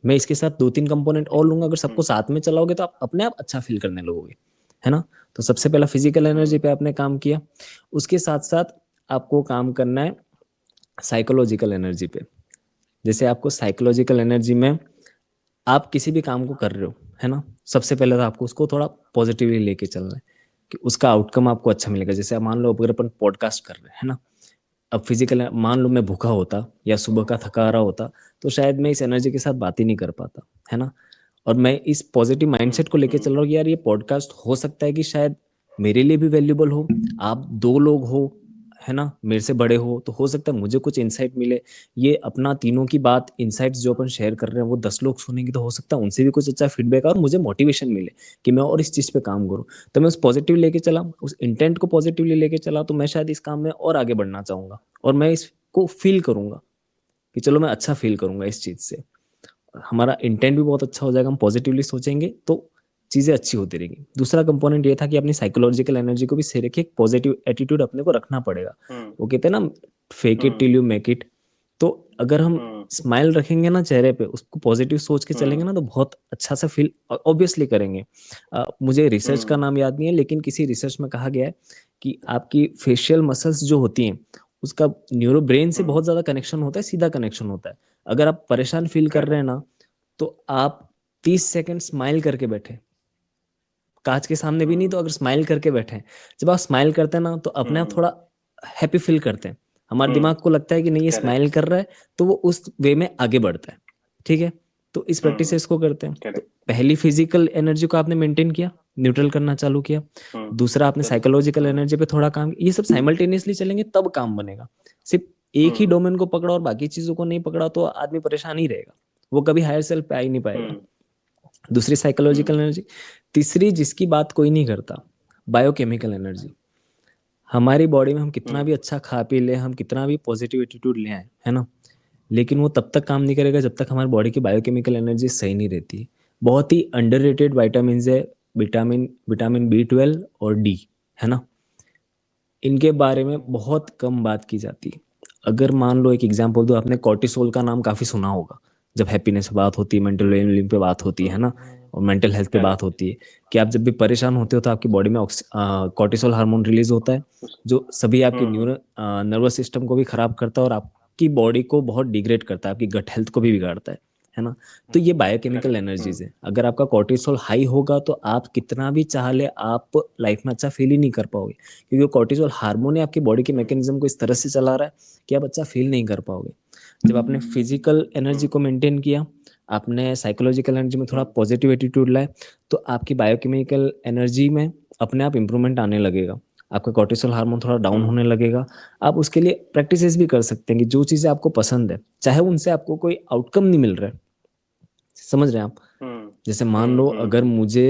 [SPEAKER 1] मैं इसके साथ 2-3 कंपोनेंट और लूंगा, अगर सबको साथ में चलाओगे तो आप अपने आप अच्छा फील करने लगोगे, है ना। तो सबसे पहला फिजिकल एनर्जी पे आपने काम किया, उसके साथ साथ आपको काम करना है साइकोलॉजिकल एनर्जी पे। जैसे आपको साइकोलॉजिकल एनर्जी में, आप किसी भी काम को कर रहे हो, है ना, सबसे पहले तो आपको उसको थोड़ा पॉजिटिवली लेके चलना है कि उसका आउटकम आपको अच्छा मिलेगा। जैसे आप मान लो अगर अपन पॉडकास्ट कर रहे हैं, है ना, अब फिजिकल मान लो मैं भूखा होता या सुबह का थका रहा होता तो शायद मैं इस एनर्जी के साथ बात ही नहीं कर पाता, है ना। और मैं इस पॉजिटिव माइंडसेट को लेके चल रहा हूँ कि यार ये पॉडकास्ट हो सकता है कि शायद मेरे लिए भी वैल्यूबल हो, आप 2 लोग हो, है ना, मेरे से बड़े हो, तो हो सकता है मुझे कुछ इंसाइट मिले। ये अपना तीनों की बात, इंसाइट्स जो अपन शेयर कर रहे हैं वो 10 लोग सुनेंगे तो हो सकता है उनसे भी कुछ अच्छा फीडबैक और मुझे मोटिवेशन मिले कि मैं और इस चीज पे काम करूँ। तो मैं उस पॉजिटिव लेके चला, उस इंटेंट को पॉजिटिवली लेके चला, तो मैं शायद इस काम में और आगे बढ़ना चाहूंगा और मैं इसको फील करूंगा कि चलो मैं अच्छा फील करूंगा इस चीज से। हमारा इंटेंट भी बहुत अच्छा हो जाएगा, हम पॉजिटिवली सोचेंगे तो चीजें अच्छी होती रहेगी। दूसरा कंपोनेंट ये था कि अपनी साइकोलॉजिकल एनर्जी को भी सही रखिए, एक पॉजिटिव एटीट्यूड अपने को रखना पड़ेगा। वो कहते हैं ना, fake it till you make it. तो अगर हम स्माइल रखेंगे ना चेहरे पे, उसको पॉजिटिव सोच के चलेंगे ना, तो बहुत अच्छा सा फील ऑब्वियसली करेंगे। मुझे रिसर्च का नाम याद नहीं है, लेकिन किसी रिसर्च में कहा गया है कि आपकी फेशियल मसल्स जो होती हैं उसका न्यूरो ब्रेन से बहुत ज्यादा कनेक्शन होता है, सीधा कनेक्शन होता है। अगर आप परेशान फील कर रहे हैं ना, तो आप 30 सेकंड स्माइल करके बैठे, कांच के सामने भी नहीं तो अगर स्माइल करके बैठे, जब आप स्माइल करते हैं ना तो अपने आप थोड़ा हैप्पी फील करते हैं। हमारे दिमाग को लगता है कि नहीं ये स्माइल कर रहा है, तो वो उस वे में आगे बढ़ता है। ठीक है, तो इस प्रैक्टिस से इसको करते हैं। तो पहली फिजिकल एनर्जी को आपने मेंटेन किया, न्यूट्रल करना चालू किया। दूसरा आपने साइकोलॉजिकल एनर्जी पे थोड़ा काम, ये सब साइमल्टेनियसली चलेंगे तब काम बनेगा। सिर्फ एक ही डोमेन को पकड़ा और बाकी चीजों को नहीं पकड़ा तो आदमी परेशान ही रहेगा, वो कभी हायर सेल्फ पे आ ही नहीं पाएगा। दूसरी साइकोलॉजिकल एनर्जी। तीसरी जिसकी बात कोई नहीं करता, बायोकेमिकल एनर्जी। हमारी बॉडी में हम कितना भी अच्छा खा पी ले, हम कितना भी पॉजिटिव एटीट्यूड ले आए, है ना, लेकिन वो तब तक काम नहीं करेगा जब तक हमारी बॉडी की बायोकेमिकल एनर्जी सही नहीं रहती। बहुत ही अंडररेटेड विटामिन है, विटामिन B12 और डी, है ना, इनके बारे में बहुत कम बात की जाती है। अगर मान लो एक एग्जांपल दो, आपने कॉर्टिसोल का नाम काफी सुना होगा, जब हैप्पीनेस पे बात होती है, मेंटल वेलबींग पे बात होती है ना, और मेंटल हेल्थ पे बात होती है कि आप जब भी परेशान होते हो तो आपकी बॉडी में कॉर्टिसोल हार्मोन रिलीज होता है, जो सभी आपके नर्वस सिस्टम को भी खराब करता है और आपकी बॉडी को बहुत डिग्रेड करता है, आपकी गट हेल्थ को भी बिगाड़ता है। है ना। तो ये बायोकेमिकल एनर्जीज है। अगर आपका कॉर्टिसोल हाई होगा तो आप कितना भी चाह ले आप लाइफ में अच्छा फील ही नहीं कर पाओगे, क्योंकि कॉर्टिसोल हार्मोन है आपकी बॉडी के मैकेनिज्म को इस तरह से चला रहा है कि आप अच्छा फील नहीं कर पाओगे। जब आपने फिजिकल एनर्जी को मेंटेन किया, आपने साइकोलॉजिकल एनर्जी में थोड़ा पॉजिटिव एटीट्यूड लाए, तो आपकी बायोकेमिकल एनर्जी में अपने आप इंप्रूवमेंट आने लगेगा, आपका कॉर्टिसोल हार्मोन थोड़ा डाउन होने लगेगा। आप उसके लिए प्रैक्टिसेस भी कर सकते हैं कि जो चीज़ें आपको पसंद है, चाहे उनसे आपको कोई आउटकम नहीं मिल रहा है, समझ रहे हैं आप। जैसे मान लो अगर मुझे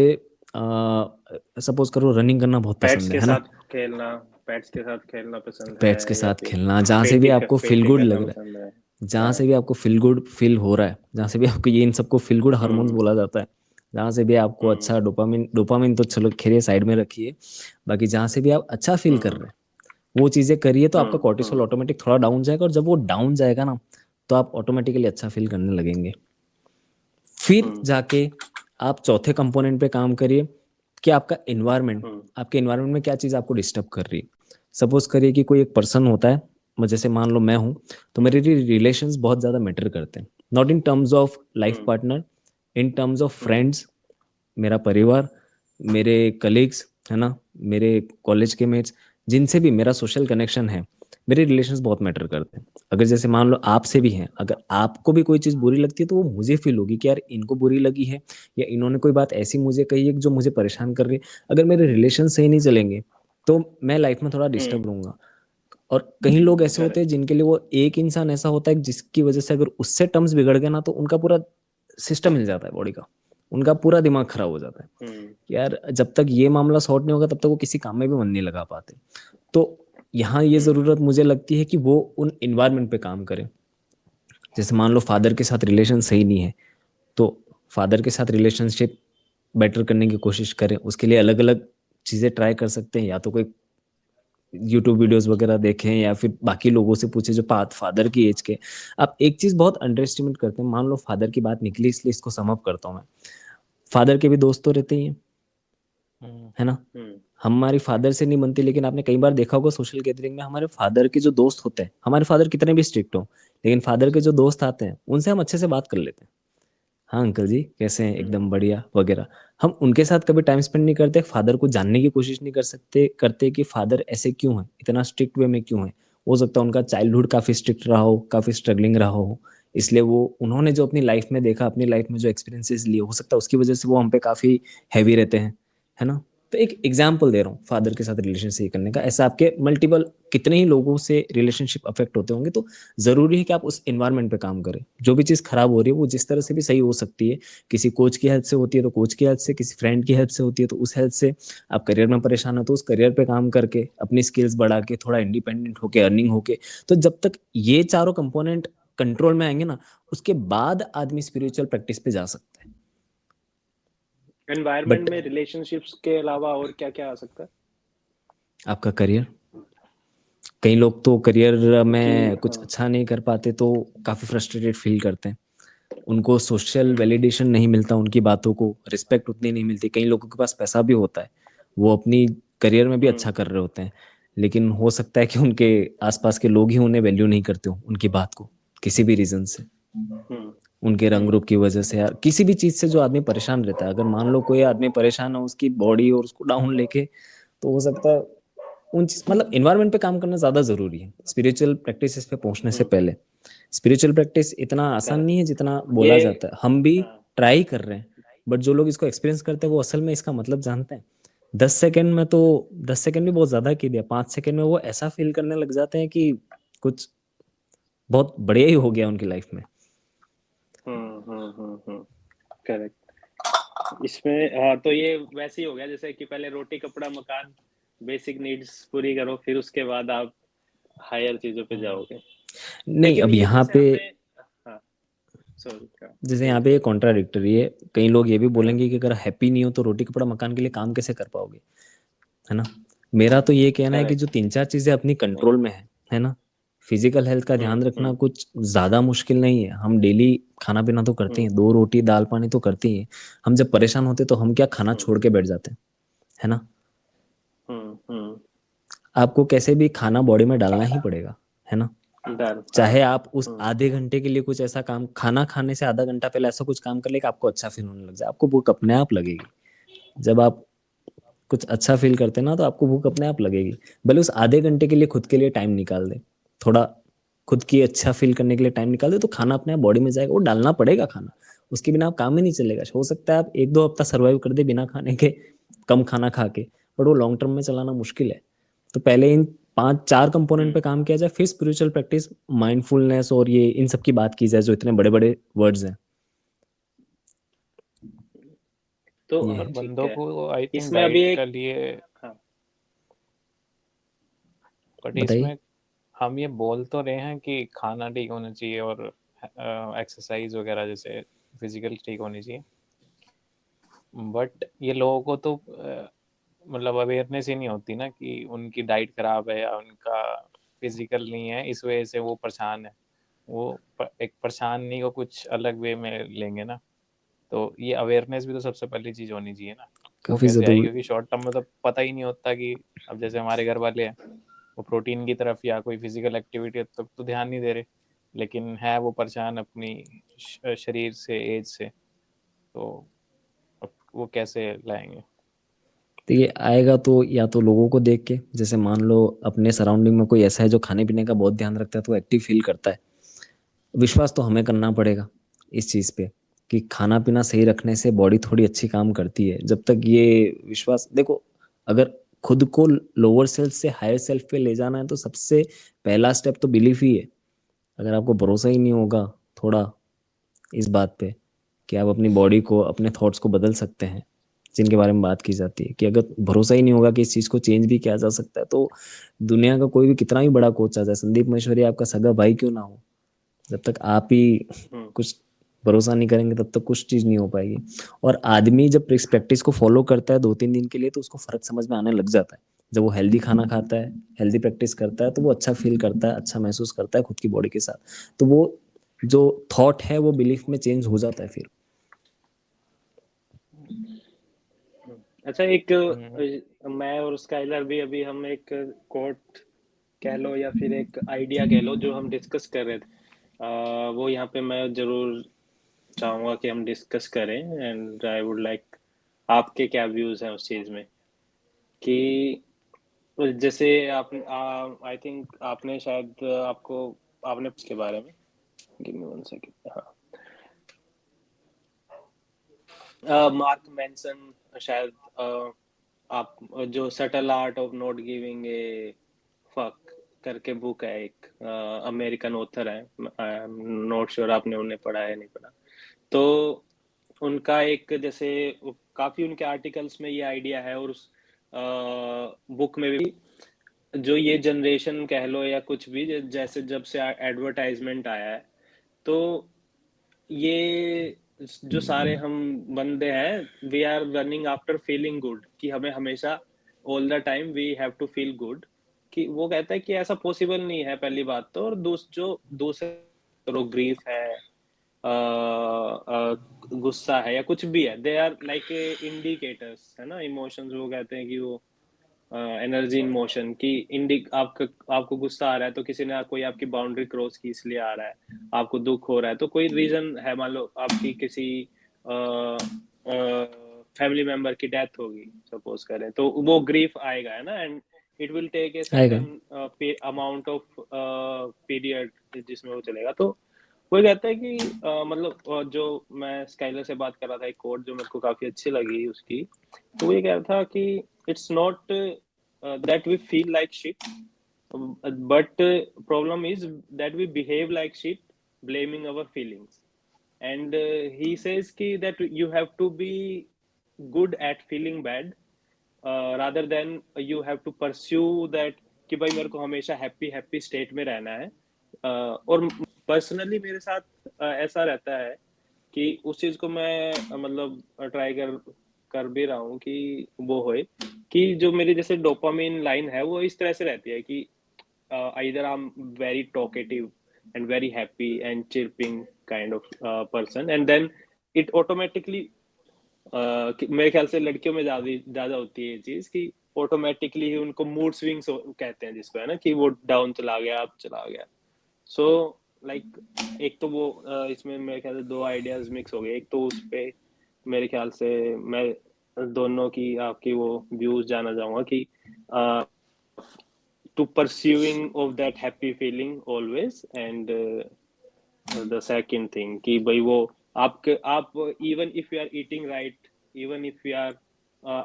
[SPEAKER 1] सपोज करो रनिंग करना बहुत
[SPEAKER 2] पेट्स
[SPEAKER 1] पसंद
[SPEAKER 2] के
[SPEAKER 1] है ना,
[SPEAKER 2] साथ खेलना, पेट्स के साथ खेलना पसंद
[SPEAKER 1] पेट्स के
[SPEAKER 2] है, या
[SPEAKER 1] साथ
[SPEAKER 2] फिर
[SPEAKER 1] खेलना, जहाँ से भी आपको फील
[SPEAKER 2] पेंटिंग
[SPEAKER 1] गुड
[SPEAKER 2] करना
[SPEAKER 1] लग रहा
[SPEAKER 2] पसंद है।
[SPEAKER 1] है, जहाँ से भी आपको फील गुड फील हो रहा है, जहाँ से भी आपको, ये इन सबको फील गुड हार्मोन्स बोला जाता है, जहाँ से भी आपको अच्छा डोपामिन, डोपामिन तो चलो खैर साइड में रखिए, बाकी जहाँ से भी आप अच्छा फील कर रहे हैं वो चीज़ें करिए, तो आपका कॉर्टिसोल ऑटोमेटिक थोड़ा डाउन जाएगा, और जब वो डाउन जाएगा ना तो आप ऑटोमेटिकली अच्छा फील करने लगेंगे। फिर जाके आप चौथे कंपोनेंट पे काम करिए कि आपका इन्वायरमेंट, आपके इन्वायरमेंट में क्या चीज़ आपको डिस्टर्ब कर रही है। सपोज करिए कि कोई एक पर्सन होता है, जैसे मान लो मैं हूँ, तो मेरे लिए रिलेशंस बहुत ज़्यादा मैटर करते हैं, not in terms of life partner, in terms of friends, मेरा परिवार, मेरे कलीग्स, है ना, मेरे कॉलेज के मेट्स, जिनसे भी मेरा सोशल कनेक्शन है, मेरे रिलेशंस बहुत मैटर करते हैं। अगर जैसे मान लो आपसे भी हैं, अगर आपको भी कोई चीज़ बुरी लगती है तो वो मुझे फील होगी कि यार इनको बुरी लगी है, या इन्होंने कोई बात ऐसी मुझे कही है जो मुझे परेशान कर रही है। अगर मेरे रिलेशन सही नहीं चलेंगे तो मैं लाइफ में थोड़ा डिस्टर्ब रहूंगा। और कई लोग ऐसे होते हैं जिनके लिए वो एक इंसान ऐसा होता है जिसकी वजह से अगर उससे टर्म्स बिगड़ गए ना तो उनका पूरा सिस्टम हिल जाता है बॉडी का, उनका पूरा दिमाग खराब हो जाता है कि यार जब तक ये मामला सॉर्ट नहीं होगा तब तक वो किसी काम में भी मन नहीं लगा पाते। तो यहाँ ये जरूरत मुझे लगती है कि वो उन इन्वायरमेंट पे काम करें। जैसे मान लो फादर के साथ रिलेशन सही नहीं है, तो फादर के साथ रिलेशनशिप बेटर करने की कोशिश करें, उसके लिए अलग अलग चीज़ें ट्राई कर सकते हैं, या तो कोई यूट्यूब वीडियोस वगैरह देखें या फिर बाकी लोगों से पूछे जो फादर की एज के। आप एक चीज़ बहुत अंडर एस्टिमेट करते हैं, मान लो फादर की बात निकली इसलिए इसको सम अप करता हूँ मैं। फादर के भी दोस्त तो रहते ही हैं, है ना। हमारी फादर से नहीं बनती, लेकिन आपने कई बार देखा होगा सोशल गैदरिंग में हमारे फादर के जो दोस्त होते हैं, हमारे फादर कितने भी स्ट्रिक्ट हो, लेकिन फादर के जो दोस्त आते हैं उनसे हम अच्छे से बात कर लेते हैं। हाँ अंकल जी कैसे हैं, एकदम बढ़िया वगैरह। हम उनके साथ कभी टाइम स्पेंड नहीं करते, फादर को जानने की कोशिश नहीं कर सकते करते कि फादर ऐसे क्यों है, इतना स्ट्रिक्ट वे में क्यों है। हो सकता है उनका चाइल्डहुड काफी स्ट्रिक्ट रहा हो, काफी स्ट्रगलिंग रहा हो, इसलिए वो उन्होंने जो अपनी लाइफ में देखा, अपनी लाइफ में जो एक्सपीरियंसेस लिए, हो सकता है उसकी वजह से वो हम पे काफी हैवी रहते हैं, है ना। तो एक एग्जाम्पल दे रहा हूँ फादर के साथ रिलेशन सही करने का, ऐसा आपके मल्टीपल कितने ही लोगों से रिलेशनशिप अफेक्ट होते होंगे। तो जरूरी है कि आप उस एनवायरनमेंट पे काम करें, जो भी चीज खराब हो रही है वो जिस तरह से भी सही हो सकती है। किसी कोच की हेल्प से होती है तो कोच की हेल्प से, किसी फ्रेंड की हेल्प से होती है तो उस हेल्प से। आप करियर में परेशान हो तो उस करियर पे काम करके अपनी स्किल्स बढ़ा के थोड़ा इंडिपेंडेंट होके अर्निंग होके। तो जब तक ये चारों कंपोनेंट कंट्रोल में आएंगे ना, उसके बाद आदमी स्पिरिचुअल प्रैक्टिस पे जा सकता है।
[SPEAKER 2] एनवायरनमेंट
[SPEAKER 1] बट
[SPEAKER 2] में रिलेशनशिप्स के अलावा और क्या क्या आ सकता है?
[SPEAKER 1] आपका करियर, कई लोग तो करियर में
[SPEAKER 2] क्योंकि
[SPEAKER 1] कुछ अच्छा नहीं कर पाते तो काफी फ्रस्ट्रेटेड फील करते हैं, उनको सोशल वैलिडेशन नहीं मिलता, उनकी बातों को रिस्पेक्ट उतनी नहीं मिलती। कई लोगों के पास पैसा भी होता है, वो अपनी करियर में भी अच्छा कर रहे होते हैं, लेकिन हो सकता है कि उनके आसपास के लोग ही उन्हें वैल्यू नहीं करते हो उनकी बात को, किसी भी रीजन से, उनके रंग रूप की वजह से, या किसी भी चीज से जो आदमी परेशान रहता है। अगर मान लो कोई आदमी परेशान है उसकी बॉडी और उसको डाउन लेके, तो हो सकता है उन चीज, मतलब इन्वायरमेंट पे काम करना ज्यादा जरूरी है स्पिरिचुअल प्रैक्टिस पे पहुंचने से पहले। स्पिरिचुअल प्रैक्टिस इतना आसान नहीं है जितना बोला
[SPEAKER 2] ये
[SPEAKER 1] जाता है, हम भी ट्राई कर रहे हैं, बट जो लोग इसको एक्सपीरियंस करते हैं वो असल में इसका मतलब जानते हैं। 10 सेकेंड में तो, 10 सेकेंड भी बहुत ज्यादा की दिया, 5 सेकेंड में वो ऐसा फील करने लग जाते हैं कि कुछ बहुत बढ़िया ही हो गया उनकी लाइफ में।
[SPEAKER 2] करेक्ट। इसमें हाँ, तो ये वैसे ही हो गया जैसे कि पहले रोटी कपड़ा मकान, बेसिक नीड्स पूरी करो, फिर उसके बाद आप हायर चीजों पे जाओगे।
[SPEAKER 1] नहीं
[SPEAKER 2] लेकिन
[SPEAKER 1] अब
[SPEAKER 2] ये
[SPEAKER 1] यहाँ
[SPEAKER 2] जैसे
[SPEAKER 1] पे,
[SPEAKER 2] आपने, हाँ सॉरी,
[SPEAKER 1] जैसे यहाँ
[SPEAKER 2] बोलिए।
[SPEAKER 1] पे ये कॉन्ट्राडिक्टरी है, कई लोग ये भी
[SPEAKER 2] हाँ,
[SPEAKER 1] बोलेंगे कि अगर हैप्पी नहीं हो तो रोटी कपड़ा मकान के लिए काम कैसे कर पाओगे, है ना। मेरा तो ये कहना है कि जो
[SPEAKER 2] करेक्ट।
[SPEAKER 1] 3-4 चीजें अपनी
[SPEAKER 2] नहीं।
[SPEAKER 1] कंट्रोल में है ना, फिजिकल हेल्थ का ध्यान रखना कुछ ज्यादा मुश्किल नहीं है, हम डेली खाना पीना तो करते हैं, 2 रोटी दाल पानी तो करते ही हैं। हम जब परेशान होते तो हम क्या खाना छोड़ के बैठ जाते हैं, है ना। आपको कैसे भी खाना बॉडी में डालना ही पड़ेगा, है ना।
[SPEAKER 2] डन।
[SPEAKER 1] चाहे
[SPEAKER 2] हाँ।
[SPEAKER 1] आप उस आधे घंटे के लिए कुछ ऐसा काम, खाना खाने से आधा घंटा पहले ऐसा कुछ काम कर ले कि आपको अच्छा फील होने लग जाए, आपको भूख अपने आप लगेगी। जब आप कुछ अच्छा फील करते हैं ना, तो आपको भूख अपने आप लगेगी। भले उस आधे घंटे के लिए खुद के लिए टाइम निकाल दे, थोड़ा खुद की अच्छा फील करने के लिए टाइम निकाल दे, तो खाना अपने आप बॉडी में जाएगा। वो डालना पड़ेगा खाना, उसके बिना आप काम ही नहीं चलेगा। हो सकता है आप 1-2 हफ्ता सर्वाइव कर दे बिना खाने के, कम खाना खा के, बट वो लॉन्ग टर्म में चलाना मुश्किल है। तो पहले इन 5-4 कंपोनेंट पे काम किया जाए, फिर स्पिरिचुअल प्रैक्टिस, माइंडफुलनेस और ये इन सब की बात की जाए, जो इतने बड़े बड़े वर्ड्स हैं।
[SPEAKER 2] तो
[SPEAKER 1] ये
[SPEAKER 3] पर
[SPEAKER 1] है।
[SPEAKER 2] ठीक
[SPEAKER 3] बंदों
[SPEAKER 2] है,
[SPEAKER 3] को आई थिंक
[SPEAKER 2] इसमें अभी
[SPEAKER 3] डाइट का
[SPEAKER 2] एक,
[SPEAKER 3] लिए,
[SPEAKER 2] हाँ
[SPEAKER 3] बट
[SPEAKER 1] बताइए।
[SPEAKER 3] इसमें हम ये बोल तो रहे हैं कि खाना ठीक होना चाहिए और एक्सरसाइज वगैरह जैसे फिजिकल ठीक होनी चाहिए, बट ये लोगों को तो मतलब अवेयरनेस ही नहीं होती ना कि उनकी डाइट खराब है या उनका फिजिकल नहीं है, इस वजह से वो परेशान है। वो एक परेशानी को कुछ अलग वे में लेंगे ना, तो ये अवेयरनेस भी तो सबसे पहली चीज़ होनी चाहिए ना। वो
[SPEAKER 1] काफी
[SPEAKER 3] कैसे आएगी,
[SPEAKER 1] जरूरी।
[SPEAKER 3] क्योंकि शॉर्ट टर्म में तो पता ही नहीं होता कि अब जैसे हमारे घर वाले हैं, वो प्रोटीन की तरफ या कोई फिजिकल एक्टिविटी तक तो ध्यान नहीं दे रहे, लेकिन है वो परेशान अपनी शरीर से, एज से, तो अब वो कैसे लाएंगे।
[SPEAKER 1] तो ये आएगा तो या तो लोगों को देख के, जैसे मान लो अपने सराउंडिंग में कोई ऐसा है जो खाने पीने का बहुत ध्यान रखता है, तो एक्टिव फील करता है। विश्वास तो हमें करना पड़ेगा इस चीज़ पे कि खाना पीना सही रखने से बॉडी थोड़ी अच्छी काम करती है। जब तक ये विश्वास, देखो, अगर खुद को लोअर सेल्फ से हायर सेल्फ पे ले जाना है, तो सबसे पहला स्टेप तो बिलीफ ही है। अगर आपको भरोसा ही नहीं होगा थोड़ा इस बात पे कि आप अपनी बॉडी को, अपने थॉट्स को बदल सकते हैं, जिनके बारे में बात की जाती है, कि अगर भरोसा ही नहीं होगा कि इस चीज़ को चेंज भी किया जा सकता है, तो दुनिया का कोई भी कितना भी बड़ा कोच आ जाए, संदीप महेश्वरी आपका सगा भाई क्यों ना हो, जब तक आप ही कुछ भरोसा नहीं करेंगे, तब तक कुछ चीज़ नहीं हो पाएगी। और आदमी जब इस प्रैक्टिस को फॉलो करता है 2-3 दिन के लिए, तो उसको फर्क समझ में आने लग जाता है। जब वो हेल्दी खाना खाता है, हेल्दी प्रैक्टिस करता है, तो वो अच्छा फील करता है, अच्छा महसूस करता है खुद की बॉडी के साथ। तो वो जो थॉट है वो बिलीफ में चेंज हो जाता है फिर।
[SPEAKER 2] अच्छा, एक
[SPEAKER 3] हम्म।
[SPEAKER 2] मैं और स्काइलर भी अभी हम एक कोट कह लो या फिर एक आइडिया कह लो जो हम डिस्कस कर रहे थे, वो यहाँ पे मैं जरूर चाहूंगा कि हम डिस्कस करें, एंड आई वुड लाइक आपके क्या व्यूज हैं उस चीज में। कि जैसे आप, आई थिंक आपने शायद आपको, आपने उसके बारे में, गिव मी वन सेकंड, हाँ, मार्क मैनसन शायद, आप जो subtle art of not giving a fuck करके बुक है, एक अमेरिकन ऑथर है, आई एम नॉट श्योर आपने उन्हें पढ़ा है नहीं पढ़ा। तो उनका एक, जैसे काफी उनके आर्टिकल्स में ये आइडिया है, और उस बुक में भी, जो ये जनरेशन कह लो या कुछ भी, जैसे जब से एडवर्टाइजमेंट आया है, तो ये जो सारे हम बंदे हैं, we are running after feeling good, कि हमें हमेशा all the time we have to feel good. कि वो कहता है कि ऐसा पॉसिबल नहीं है, पहली बात तो, और जो दूसरे ग्रीफ है, गुस्सा है या कुछ भी है, दे आर लाइक इंडिकेटर्स है ना, इमोशंस। वो कहते हैं कि वो एनर्जी इन मोशन की आपको गुस्सा आ रहा है, तो किसी ने कोई आपकी बाउंड्री क्रॉस की इसलिए आ रहा है। आपको दुख हो रहा है तो कोई रीजन है, मान लो आपकी किसी फैमिली मेंबर की डेथ होगी सपोज करें, तो वो ग्रीफ आएगा है ना, and it will take a
[SPEAKER 1] आएगा।
[SPEAKER 2] सर्टेन अमाउंट ऑफ पीरियड जिसमें वो चलेगा। तो वो कहता है कि मतलब जो मैं स्काइलर से बात कर रहा था, एक कोट जो मेरे को काफी अच्छी लगी उसकी, तो वो ये कह रहा था कि it's not that we feel like shit, but problem is that we behave like shit, blaming our feelings. And he says ki that you have to be good at feeling bad, rather than you have to pursue that कि भाई मेरे को हमेशा हैप्पी हैप्पी स्टेट में रहना है। और पर्सनली मेरे साथ ऐसा रहता है कि उस चीज को मैं मतलब ट्राई कर भी रहा हूँ कि वो होए, कि जो मेरी जैसे डोपामिन लाइन है वो इस तरह से रहती है कि either I'm very talkative and very happy and chirping kind of person, and then it automatically मेरे ख्याल से लड़कियों में ज्यादा होती है ये चीज, कि ऑटोमेटिकली ही उनको मूड स्विंग्स कहते हैं जिसको, है ना, कि वो डाउन चला गया, अप चला गया। सो लाइक एक तो वो इसमें मेरे ख्याल से दो आइडियाज मिक्स हो गए। एक तो उस पे मेरे ख्याल से मैं दोनों की आपकी वो व्यूज जानना चाहूंगा कि to pursuing of that happy feeling always, and the second thing कि भाई वो आप even if you are eating right, even if you are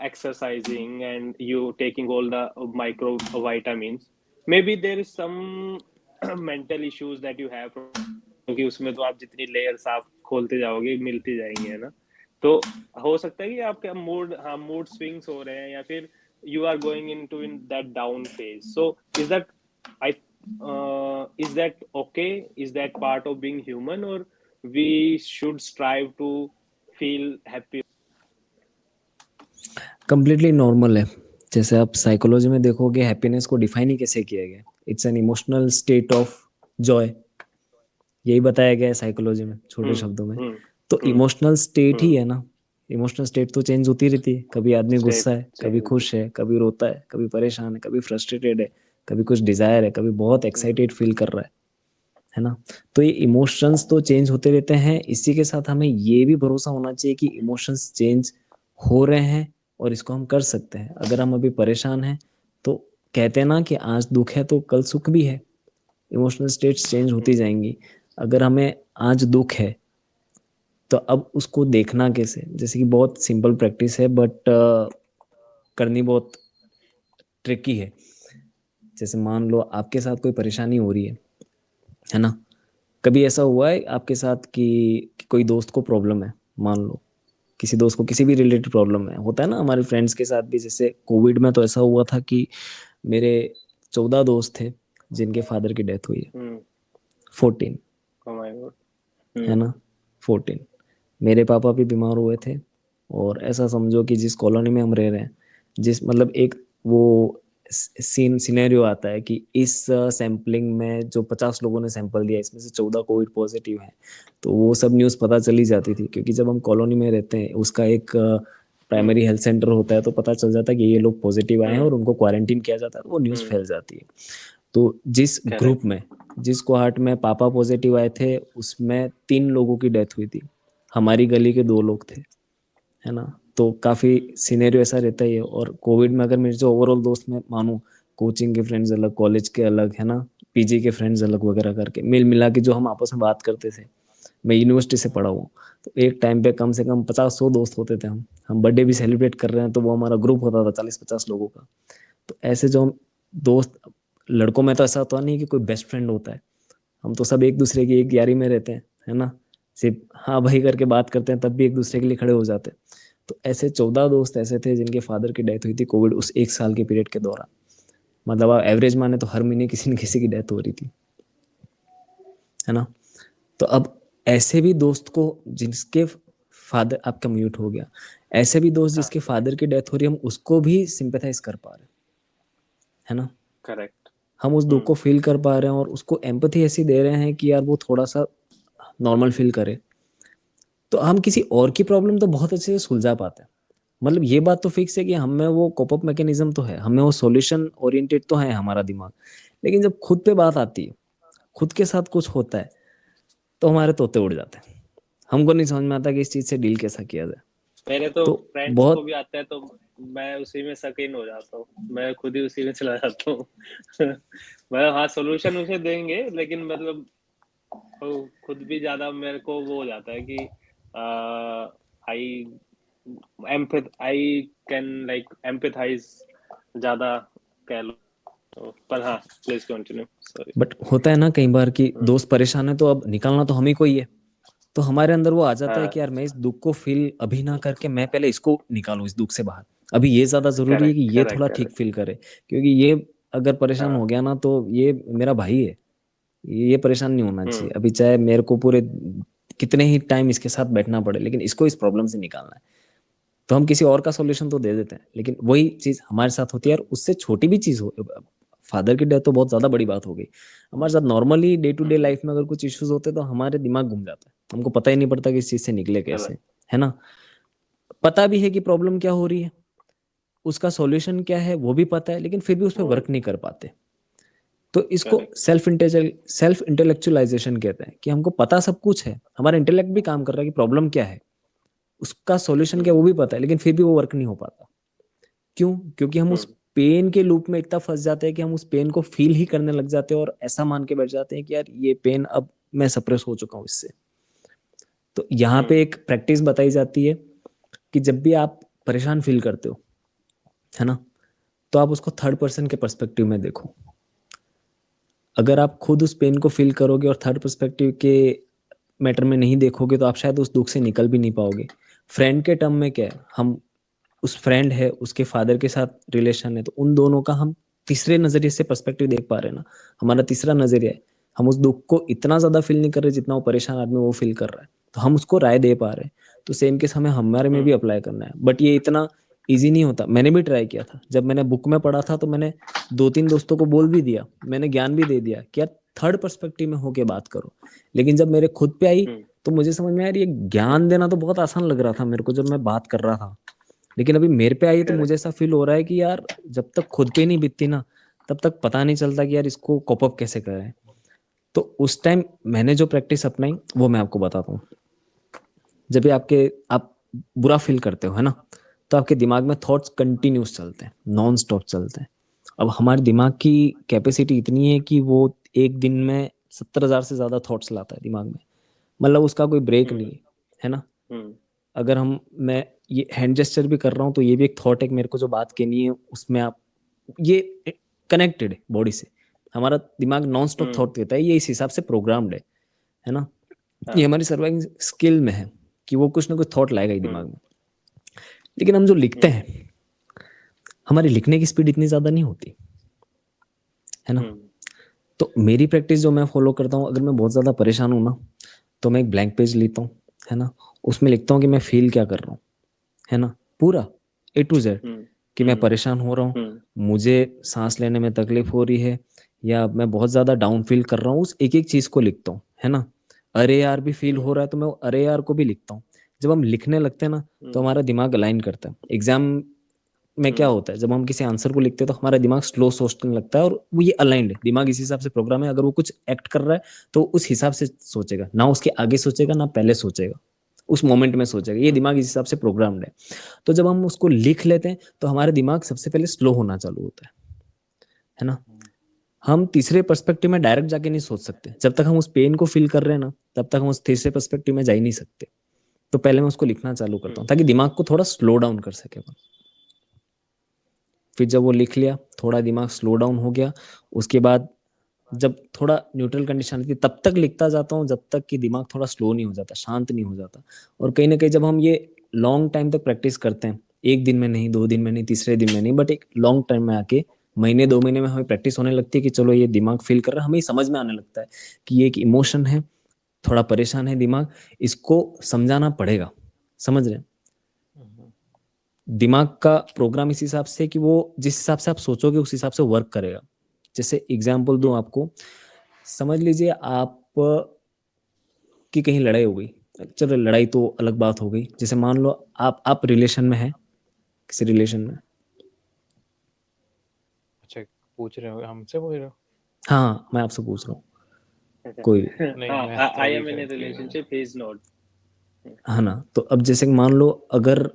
[SPEAKER 2] exercising and you taking all the micro vitamins, maybe there is some mental issues that you have, क्योंकि उसमें तो आप जितनी लेयर्स आप खोलते जाओगे मिलती जाएंगी, है ना। तो हो सकता है कि आपका मूड, हाँ, मूड स्विंग्स हो रहे हैं, या फिर you are going into in that down phase. So is that I is that okay? Is that part of being human, or we should strive to feel happy?
[SPEAKER 1] Completely normal है। जैसे आप साइकोलॉजी में देखोगे हैप्पीनेस को डिफाइन ही कैसे किया गया, it's an emotional state of Joy, यही बताया गया है साइकोलॉजी में छोटे शब्दों में। तो इमोशनल स्टेट ही है ना, इमोशनल स्टेट तो चेंज होती रहती है। कभी आदमी गुस्सा है, कभी खुश है, कभी रोता है, कभी परेशान है, कभी फ्रस्ट्रेटेड है, कभी कुछ डिजायर है, कभी बहुत एक्साइटेड फील कर रहा है ना। तो ये इमोशंस तो चेंज होते रहते हैं। इसी के साथ हमें ये भी भरोसा होना चाहिए कि इमोशंस चेंज हो रहे हैं और इसको हम कर सकते हैं। अगर हम अभी परेशान हैं तो कहते हैं ना कि आज दुख है तो कल सुख भी है, इमोशनल स्टेट्स चेंज होती जाएंगी। अगर हमें आज दुख है तो अब उसको देखना कैसे, जैसे कि बहुत सिंपल प्रैक्टिस है बट करनी बहुत ट्रिकी है। जैसे मान लो आपके साथ कोई परेशानी हो रही है ना। कभी ऐसा हुआ है आपके साथ कि कोई दोस्त को प्रॉब्लम है, मान लो किसी दोस्त को किसी भी रिलेटेड प्रॉब्लम है, होता है ना हमारे फ्रेंड्स के साथ भी। जैसे कोविड में तो ऐसा हुआ था कि मेरे 14 दोस्त थे जिनके फादर की डेथ हुई है। 14, है ना, 14। मेरे पापा भी बीमार हुए थे। और ऐसा समझो कि जिस कॉलोनी में हम रह रहे हैं, जिस मतलब एक वो सिनेरियो आता है कि इस सैंपलिंग में जो 50 लोगों ने सैंपल दिया इसमें से 14 कोविड पॉजिटिव हैं। तो वो सब न्यूज़ पता चली जाती थी, क्योंकि जब हम कॉलोनी में रहते हैं उसका एक प्राइमरी हेल्थ सेंटर होता है, तो पता चल जाता है कि ये लोग पॉजिटिव आए हैं और उनको क्वारंटीन किया जाता है, तो वो न्यूज़ फैल जाती है। तो जिस ग्रुप में, जिस कोहार्ट में पापा पॉजिटिव आए थे उसमें 3 लोगों की डेथ हुई थी। हमारी गली के 2 लोग थे, है ना। तो काफी सिनेरियो ऐसा रहता ही है। और कोविड में अगर मेरे जो ओवरऑल दोस्त मैं मानूं, कोचिंग के फ्रेंड्स अलग, कॉलेज के अलग, है ना, पीजी के फ्रेंड्स अलग वगैरह करके मिल मिला के जो हम आपस में बात करते थे। मैं यूनिवर्सिटी से पढ़ा हूँ, तो एक टाइम पे कम से कम 50-100 दोस्त होते थे। हम बर्थडे भी सेलिब्रेट कर रहे हैं तो वो हमारा ग्रुप होता था 40-50 लोगों का। तो ऐसे जो हम दोस्त, लड़कों में तो ऐसा होता नहीं कि कोई बेस्ट फ्रेंड होता है, हम तो सब एक दूसरे की एक यारी में रहते हैं, है ना। सिर्फ हाँ भाई करके बात करते हैं तब भी एक दूसरे के लिए खड़े हो जाते हैं। तो ऐसे 14 दोस्त ऐसे थे जिनके फादर की डेथ हुई थी कोविड उस 1 साल के पीरियड के दौरान। मतलब आप एवरेज माने तो हर महीने किसी न किसी की डेथ हो रही थी, है ना। तो अब ऐसे भी दोस्त को जिसके फादर, आपका म्यूट हो गया, ऐसे भी दोस्त जिसके फादर की डेथ हो रही है, हम उसको भी सिंपैथाइज कर पा रहे हैं, है ना।
[SPEAKER 2] करेक्ट।
[SPEAKER 1] हम उस दुख को फील कर पा रहे हैं और उसको एम्पैथी ऐसी दे रहे हैं कि यार वो थोड़ा सा नॉर्मल फील करे। तो हम किसी और की प्रॉब्लम तो बहुत अच्छे से सुलझा पाते हैं। मतलब ये बात तो फिक्स है कि हमें वो कोप अप मैकेनिज्म तो है, हमें वो सॉल्यूशन ओरिएंटेड तो है हमारा दिमाग। लेकिन जब खुद पे बात आती है, खुद के साथ कुछ होता है, तो हमारे तोते उड़ जाते हैं। हमको नहीं समझ में आता कि इस चीज से डील कैसा किया जाए।
[SPEAKER 2] मेरे तो
[SPEAKER 1] तो
[SPEAKER 2] फ्रेंड्स को
[SPEAKER 1] बहुत
[SPEAKER 2] भी आता है तो मैं उसी में सकीन हो जाता हूँ, मैं खुद ही उसी में चला जाता हूँ। मैं, हाँ, सोल्यूशन उसे देंगे, लेकिन मतलब वो खुद भी ज्यादा मेरे को वो हो जाता है कि आई आई कैन लाइक एम्पैथाइज ज्यादा, कह लो। तो, पर हाँ, प्लीज कंटिन्यू, सॉरी।
[SPEAKER 1] बट होता है ना कई बार कि दोस्त परेशान है तो अब निकालना तो हम ही को ही है। तो हमारे अंदर वो आ जाता है
[SPEAKER 2] हाँ,
[SPEAKER 1] कि यार मैं इस दुख को फील अभी ना करके मैं पहले इसको निकालूं इस दुख से बाहर। अभी ये ज्यादा जरूरी है कि
[SPEAKER 2] करेक्ट
[SPEAKER 1] ये
[SPEAKER 2] करेक्ट
[SPEAKER 1] थोड़ा ठीक
[SPEAKER 2] करेक्ट।
[SPEAKER 1] फील करे, क्योंकि ये अगर परेशान
[SPEAKER 2] हाँ।
[SPEAKER 1] हो गया ना तो ये मेरा भाई है, ये परेशान नहीं होना चाहिए।
[SPEAKER 2] हम्म।
[SPEAKER 1] अभी चाहे मेरे को पूरे कितने ही टाइम इसके साथ बैठना पड़े, लेकिन इसको इस प्रॉब्लम से निकालना है। तो हम किसी और का सॉल्यूशन तो दे देते हैं, लेकिन वही चीज हमारे साथ होती है। और उससे छोटी भी चीज हो, फादर की डेथ तो बहुत ज्यादा बड़ी बात हो गई। हमारे साथ normally day to day life में अगर कुछ इश्यूज होते हैं तो हमारे दिमाग घूम जाता है, हमको पता ही नहीं पड़ता कि इस चीज से निकले कैसे,
[SPEAKER 2] करेक्ट।
[SPEAKER 1] है ना। पता भी है कि प्रॉब्लम क्या हो रही है, उसका सॉल्यूशन क्या है वो भी पता है, लेकिन फिर भी उस पर वर्क नहीं कर पाते। तो इसको
[SPEAKER 2] करेक्ट।
[SPEAKER 1] सेल्फ इंटेलेक्चुअलाइजेशन कहते हैं, कि हमको पता सब कुछ है, हमारा इंटेलेक्ट भी काम कर रहा है कि प्रॉब्लम क्या है, उसका सॉल्यूशन क्या है वो भी पता है, लेकिन फिर भी वो वर्क नहीं हो पाता। क्यों? क्योंकि हम उस पेन के लूप में इतना फंस जाते हैं कि हम उस पेन को फील ही करने लग जाते हैं और ऐसा मान के बैठ जाते हैं कि यार ये पेन अब मैं सप्रेस हो चुका हूँ इससे। तो यहाँ पे एक प्रैक्टिस बताई जाती है कि जब भी आप परेशान फील करते हो, है ना, तो आप उसको थर्ड पर्सन के पर्सपेक्टिव में देखो। अगर आप खुद उस पेन को फील करोगे और थर्ड पर्सपेक्टिव के मैटर में नहीं देखोगे तो आप शायद उस दुख से निकल भी नहीं पाओगे। फ्रेंड के टर्म में क्या है, हम उस फ्रेंड है, उसके फादर के साथ रिलेशन है, तो उन दोनों का हम तीसरे नजरिए से पर्सपेक्टिव देख पा रहे हैं ना, हमारा तीसरा नजरिया है। हम उस दुख को इतना ज्यादा फील नहीं कर रहे जितना वो परेशान आदमी वो फील कर रहा है, तो हम उसको राय दे पा रहे हैं। तो सेम केस हमें हमारे में भी अप्लाई करना है, बट ये इतना इजी नहीं होता। मैंने भी ट्राई किया था, जब मैंने बुक में पढ़ा था तो मैंने 2-3 दोस्तों को बोल भी दिया, मैंने ज्ञान भी दे दिया कि यार थर्ड पर्सपेक्टिव में होके बात करो। लेकिन जब मेरे खुद पे आई तो मुझे समझ में आया यार ये ज्ञान देना तो बहुत आसान लग रहा था मेरे को जब मैं बात कर रहा था, लेकिन अभी मेरे पे आई तो मुझे ऐसा फील हो रहा है कि यार जब तक खुद पे नहीं बीतती ना तब तक पता नहीं चलता कि यार इसको कॉप अप कैसे करें। तो उस टाइम मैंने जो प्रैक्टिस अपनाई वो मैं आपको बताता हूँ। जब भी आप बुरा फील करते हो, है ना, तो आपके दिमाग में थॉट्स कंटिन्यूस चलते हैं, नॉन स्टॉप चलते हैं। अब हमारे दिमाग की कैपेसिटी इतनी है कि वो एक दिन में 70,000 से ज्यादा थॉट्स लाता है दिमाग में, मतलब उसका कोई ब्रेक नहीं है ना। अगर मैं ये हैंड जेस्चर भी कर रहा हूँ तो ये भी एक थॉट है कि मेरे को जो बात कहनी है उसमें आप ये कनेक्टेड है बॉडी से। हमारा दिमाग नॉन स्टॉप थॉट देता है, ये इस हिसाब से प्रोग्राम्ड है ना। ये हमारी सर्वाइविंग स्किल में है कि वो कुछ ना कुछ थॉट लाएगा ही दिमाग में। लेकिन हम जो लिखते हैं, हमारी लिखने की स्पीड इतनी ज्यादा नहीं होती, है ना। तो मेरी प्रैक्टिस जो मैं फॉलो करता हूँ, अगर मैं बहुत ज्यादा परेशान हूँ ना तो मैं एक ब्लैंक पेज लेता हूँ, है ना, उसमें लिखता हूँ कि मैं फील क्या कर रहा हूँ, है ना, पूरा A to Z, कि मैं परेशान हो रहा हूँ, मुझे सांस लेने में तकलीफ हो रही है, या मैं बहुत ज्यादा डाउन फील कर रहा हूँ, उस एक एक चीज को लिखता हूँ, है ना। अरे यार भी फील हो रहा है तो मैं अरे यार को भी लिखता हूँ। जब हम लिखने लगते हैं ना तो हमारा दिमाग अलाइन करता है। एग्जाम में क्या होता है, जब हम किसी आंसर को लिखते हैं तो हमारा दिमाग स्लो सोचने लगता है, और वो ये अलाइंड है, दिमाग इस हिसाब से प्रोग्राम है, अगर वो कुछ एक्ट कर रहा है तो उस हिसाब से सोचेगा, ना उसके आगे सोचेगा ना पहले सोचेगा, उस मोमेंट में सोचेगा। ये दिमाग इस हिसाब से प्रोग्राम्ड है। तो जब हम उसको लिख लेते हैं तो हमारा दिमाग सबसे पहले स्लो होना चालू होता है ना। हम तीसरे पर्सपेक्टिव में डायरेक्ट जाके नहीं सोच सकते, जब तक हम उस पेन को फील कर रहे हैं ना तब तक हम उस तीसरे पर्सपेक्टिव में जा ही नहीं सकते। तो पहले मैं उसको लिखना चालू करता हूँ ताकि दिमाग को थोड़ा स्लो डाउन कर सके अपन। फिर जब वो लिख लिया, थोड़ा दिमाग स्लो डाउन हो गया, उसके बाद जब थोड़ा न्यूट्रल कंडीशन आती है तब तक लिखता जाता हूँ जब तक कि दिमाग थोड़ा स्लो नहीं हो जाता, शांत नहीं हो जाता। और कहीं ना कहीं जब हम ये लॉन्ग टाइम तक प्रैक्टिस करते हैं, एक दिन में नहीं, 2 दिन में नहीं, तीसरे दिन में नहीं, बट एक लॉन्ग टाइम में आके महीने 2 महीने में हमें प्रैक्टिस होने लगती है कि चलो ये दिमाग फील कर रहा है, हमें समझ में आने लगता है कि ये एक इमोशन है, थोड़ा परेशान है दिमाग, इसको समझाना पड़ेगा। समझ रहे हैं? दिमाग का प्रोग्राम इस हिसाब से कि वो जिस हिसाब से आप सोचोगे उस हिसाब से वर्क करेगा। जैसे एग्जाम्पल दूं आपको, समझ लीजिए आप की कहीं लड़ाई हो गई, चलो लड़ाई तो अलग बात हो गई, जैसे मान लो आप रिलेशन में हैं, किसी रिलेशन में।
[SPEAKER 3] अच्छा, पूछ रहे हो हमसे, पूछ रहे हो?
[SPEAKER 1] हाँ मैं आपसे पूछ रहा हूँ कोई भी।
[SPEAKER 3] नहीं, मैं तो
[SPEAKER 2] आई
[SPEAKER 3] अभी
[SPEAKER 2] एम इन ए
[SPEAKER 3] confused हूँ।
[SPEAKER 2] Relationship, he is not.
[SPEAKER 1] है ना, तो अब जैसे कि मान लो अगर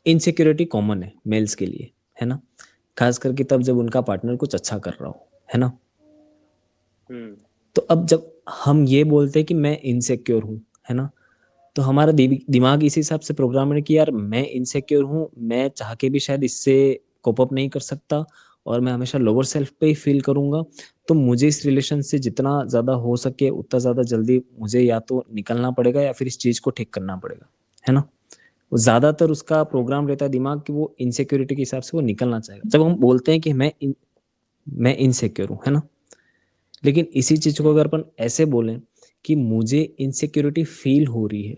[SPEAKER 1] इनसिक्योरिटी कॉमन है मेल्स के लिए, है ना, खास करके तब जब उनका पार्टनर कुछ अच्छा कर रहा हो, है ना। तो अब जब हम ये बोलते हैं कि मैं इनसिक्योर हूँ, है ना, तो हमारा दिमाग इस हिसाब से प्रोग्राम है कि यार मैं इनसिक्योर हूँ, मैं चाह के भी शायद इससे कोप अप नहीं कर सकता, और मैं हमेशा लोअर सेल्फ पे ही फील करूंगा। तो मुझे इस रिलेशन से जितना ज्यादा हो सके उतना ज्यादा जल्दी मुझे या तो निकलना पड़ेगा या फिर इस चीज को ठीक करना पड़ेगा, है ना। वो ज्यादातर उसका प्रोग्राम रहता है दिमाग कि वो इनसिक्योरिटी के हिसाब से वो निकलना चाहेगा। जब हम बोलते हैं कि मैं इनसिक्योर हूँ, है ना, लेकिन इसी चीज को अगर अपन ऐसे बोलें कि मुझे इनसिक्योरिटी फील हो रही है,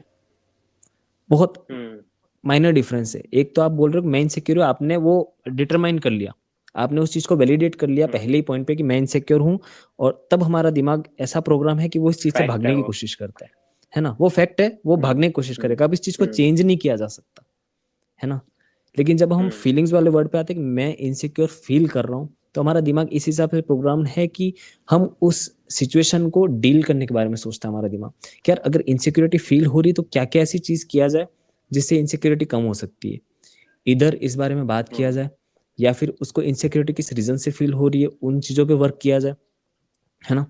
[SPEAKER 1] बहुत माइनर डिफरेंस है। एक तो आप बोल रहे हो मैं इनसिक्योर हूँ, आपने वो डिटरमाइन कर लिया, आपने उस चीज को वैलिडेट कर लिया पहले ही पॉइंट पे कि मैं इनसिक्योर हूँ, और तब हमारा दिमाग ऐसा प्रोग्राम है कि वो इस चीज से
[SPEAKER 2] फैक्ट
[SPEAKER 1] भागने
[SPEAKER 2] है
[SPEAKER 1] की
[SPEAKER 2] वो।
[SPEAKER 1] कोशिश करता है ना, वो फैक्ट है, वो भागने की कोशिश करेगा। अब इस चीज को चेंज नहीं किया जा सकता, है ना। लेकिन जब हम फीलिंग्स वाले वर्ड पे आते हैं कि मैं इनसिक्योर फील कर रहा हूँ, तो हमारा दिमाग इस हिसाब से प्रोग्राम है कि हम उस सिचुएशन को डील करने के बारे में सोचता है हमारा दिमाग कि यार अगर इनसिक्योरिटी फील हो रही है तो क्या क्या ऐसी चीज किया जाए जिससे इनसिक्योरिटी कम हो सकती है, इधर इस बारे में बात किया जाए या फिर उसको इनसिक्योरिटी किस रीजन से फील हो रही है उन चीजों पे वर्क किया जाए, है ना।